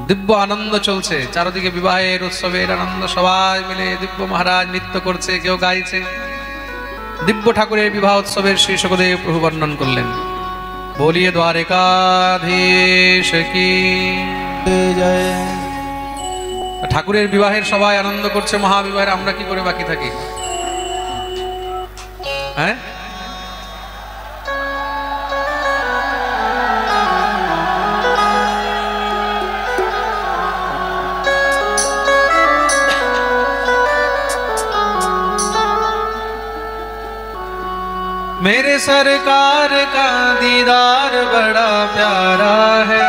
দিব্য আনন্দ চলছে চারদিকে, বিবাহের উৎসবের আনন্দ। সবাই মিলে দিব্য মহারাজ নৃত্য করছে, কেউ গাইছে। দিব্য ঠাকুরের বিবাহ উৎসবের শ্রী সুখদেব প্রভু বর্ণন করলেন। বলিয়ে দ্বারকাধীশ কি জয়। ঠাকুরের বিবাহের সবাই আনন্দ করছে, মহাবিবাহের আমরা কি করে বাকি থাকি? হ্যাঁ, मेरे सरकार का दीदार बड़ा प्यारा है,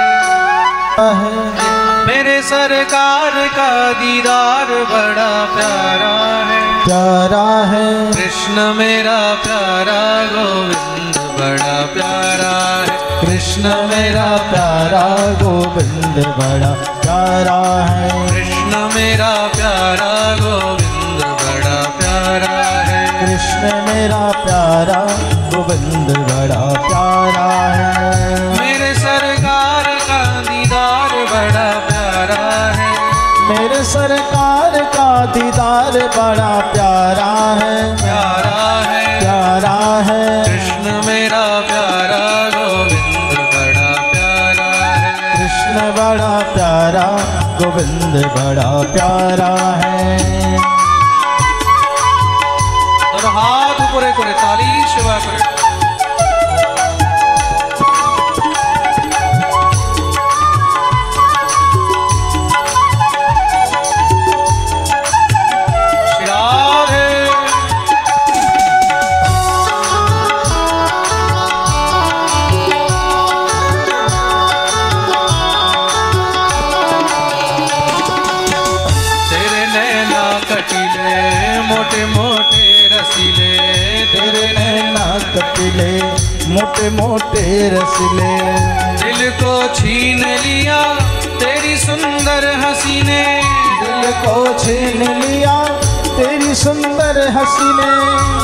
मेरे सरकार का दीदार बड़ा प्यारा है, प्यारा है। कृष्ण मेरा प्यारा गोविंद बड़ा प्यारा है, कृष्ण मेरा प्यारा गोविंद बड़ा प्यारा है, कृष्ण मेरा प्यारा गोविंद बड़ा प्यारा है, कृष्ण मेरा प्यारा गोविंद बड़ा प्यारा है। मेरे सरकार का दीदार बड़ा प्यारा है, मेरे सरकार का दीदार बड़ा प्यारा है, प्यारा है, प्यारा है। कृष्ण मेरा प्यारा गोविंद बड़ा प्यारा है, कृष्ण बड़ा प्यारा गोविंद बड़ा प्यारा है। তোর হাত উপরে করে তালি সেবা করে मोटे मोटे रसीले, तेरे नैना कटिले मोटे मोटे रसीले, दिल को छीन लिया तेरी सुंदर हंसी ने, दिल को छीन लिया तेरी सुंदर हंसी ने,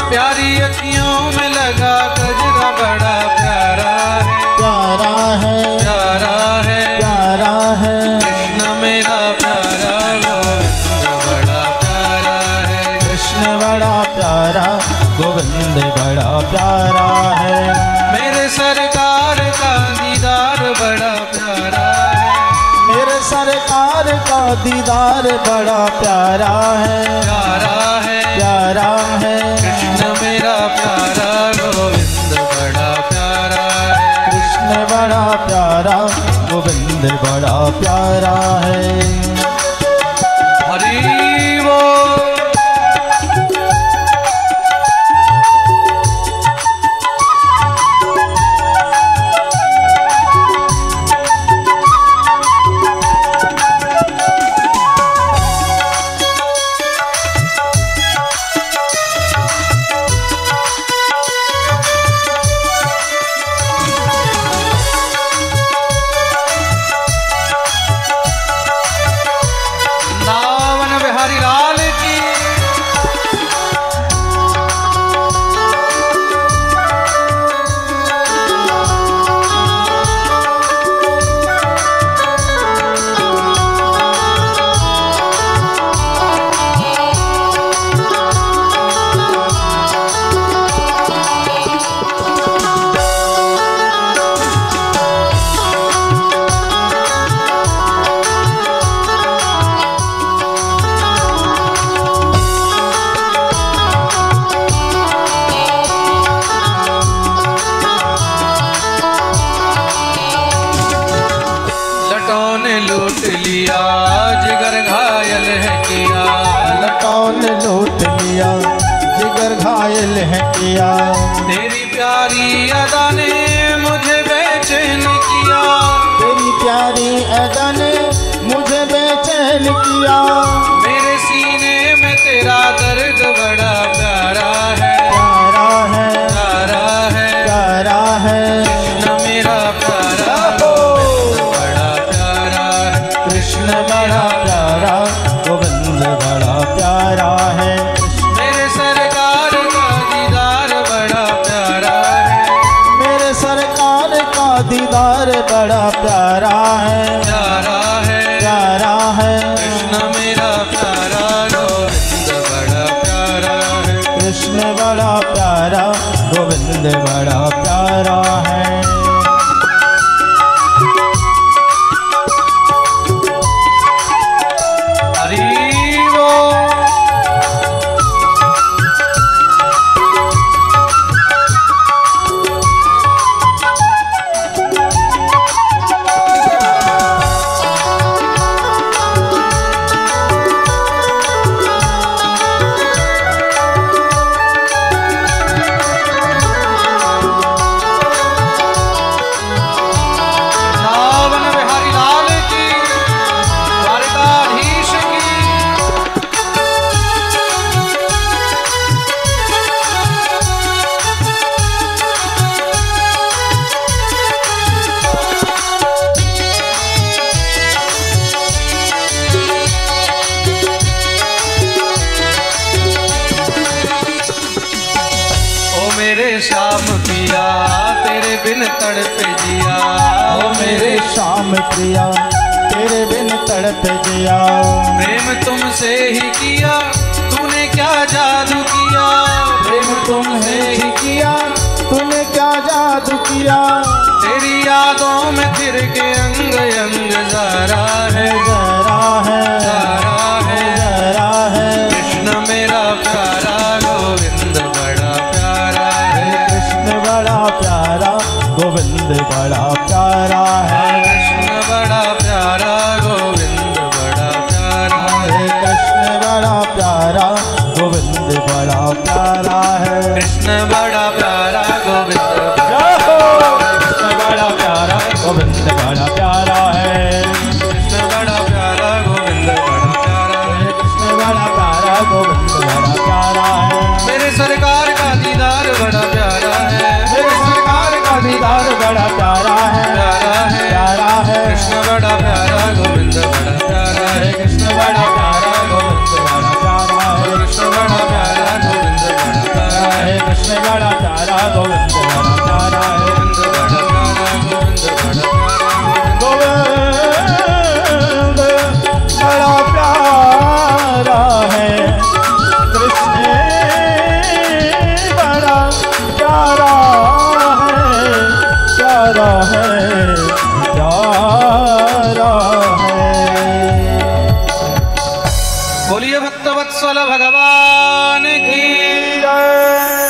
प्यारी अखियों में लगा गजरा बड़ा प्यारा है, प्यारा है, प्यारा है, प्यारा है। कृष्ण मेरा प्यारा गोविंद बड़ा प्यारा है, कृष्ण बड़ा प्यारा गोविंद बड़ा प्यारा है, मेरे सरकार का दीदार बड़ा प्यारा है, मेरे सरकार का दीदार बड़ा प्यारा है, प्यारा है, प्यारा है। कृष्ण मेरा प्यारा गोविंद बड़ा प्यारा है, कृष्ण बड़ा प्यारा गोविंद बड़ा प्यारा है। हरि बोल। लूट लिया जिगर घायल है किया, लटों जान लूट लिया, जिगर घायल है किया। तेरी प्यारी अदा ने मुझे बेचैन किया, तेरी प्यारी अदा ने मुझे बेचैन किया। मेरे सीने में तेरा दर्द बड़ा प्यारा है, प्यारा है, प्यारा है, प्यारा है। कृष्ण मेरा प्यारा गोविंद बड़ा प्यारा है, कृष्ण बड़ा प्यारा, गोविंद बड़ा प्यारा है। मेरे सरकार का दीदार बड़ा प्यारा है, मेरे सरकार का दीदार बड़ा प्यारा है, प्यारा है, प्यारा है। कृष्ण मेरा प्यारा गोविंद बड़ा प्यारा है, कृष्ण बड़ा प्यारा, गोविंद बड़ा प्यारा है। हरि बोल। सावन बिहारी लाल की, द्वारकाधीश की। ओ मेरे श्याम पिया तेरे बिन तड़पे जिया, ओ मेरे श्याम प्रिया, तेरे बिन तड़प जिया। प्रेम तुमसे ही किया, तूने क्या जादू किया, प्रेम तुम्हें ही किया, तूने क्या जादू किया। तेरी यादों में फिर के अंग अंग जरा है, जरा है, जरा है, जरा है। कृष्ण मेरा प्यारा गोविंद बड़ा प्यारा है, कृष्ण बड़ा प्यारा, गोविंद बड़ा प्यारा है। कृष्ण बड़ा प्यारा गोविंद बड़ा प्यारा है, हरे कृष्ण बड़ा प्यारा, गोविंद बड़ा प्यारा है। कृष्ण बड़ा प्यारा गोविंद जय हो। कृष्ण बड़ा प्यारा, गोविंद बड़ा प्यारा है। कृष्ण बड़ा प्यारा गोविंद बड़ा प्यारा है, कृष्ण बड़ा प्यारा, गोविंद बड़ा प्यारा है। मेरे सरकार का दीदार बड़ा प्यारा है, मेरे सरकार का दीदार बड़ा प्यारा है, प्यारा है, प्यारा है। कृष्ण बड़ा प्यारा गोविंद बड़ा प्यारा है, कृष्ण बड़ा प्यारा, गोविंद बड़ा प्यारा है। कृष्ण बड़ा प्यारा गोविंद बड़ा प्यारा है, कृष्ण बड़ा प्यारा, गोविंद बड़ा प्यारा है। गोविंद बड़ा प्यारा गोविंद बड़ा प्यारा है, गोविंद बड़ा प्यारा है। कृष्ण बड़ा प्यारा है, प्यारा है, प्यारा है। बोलिए भक्तवत्सल भगवान की जय।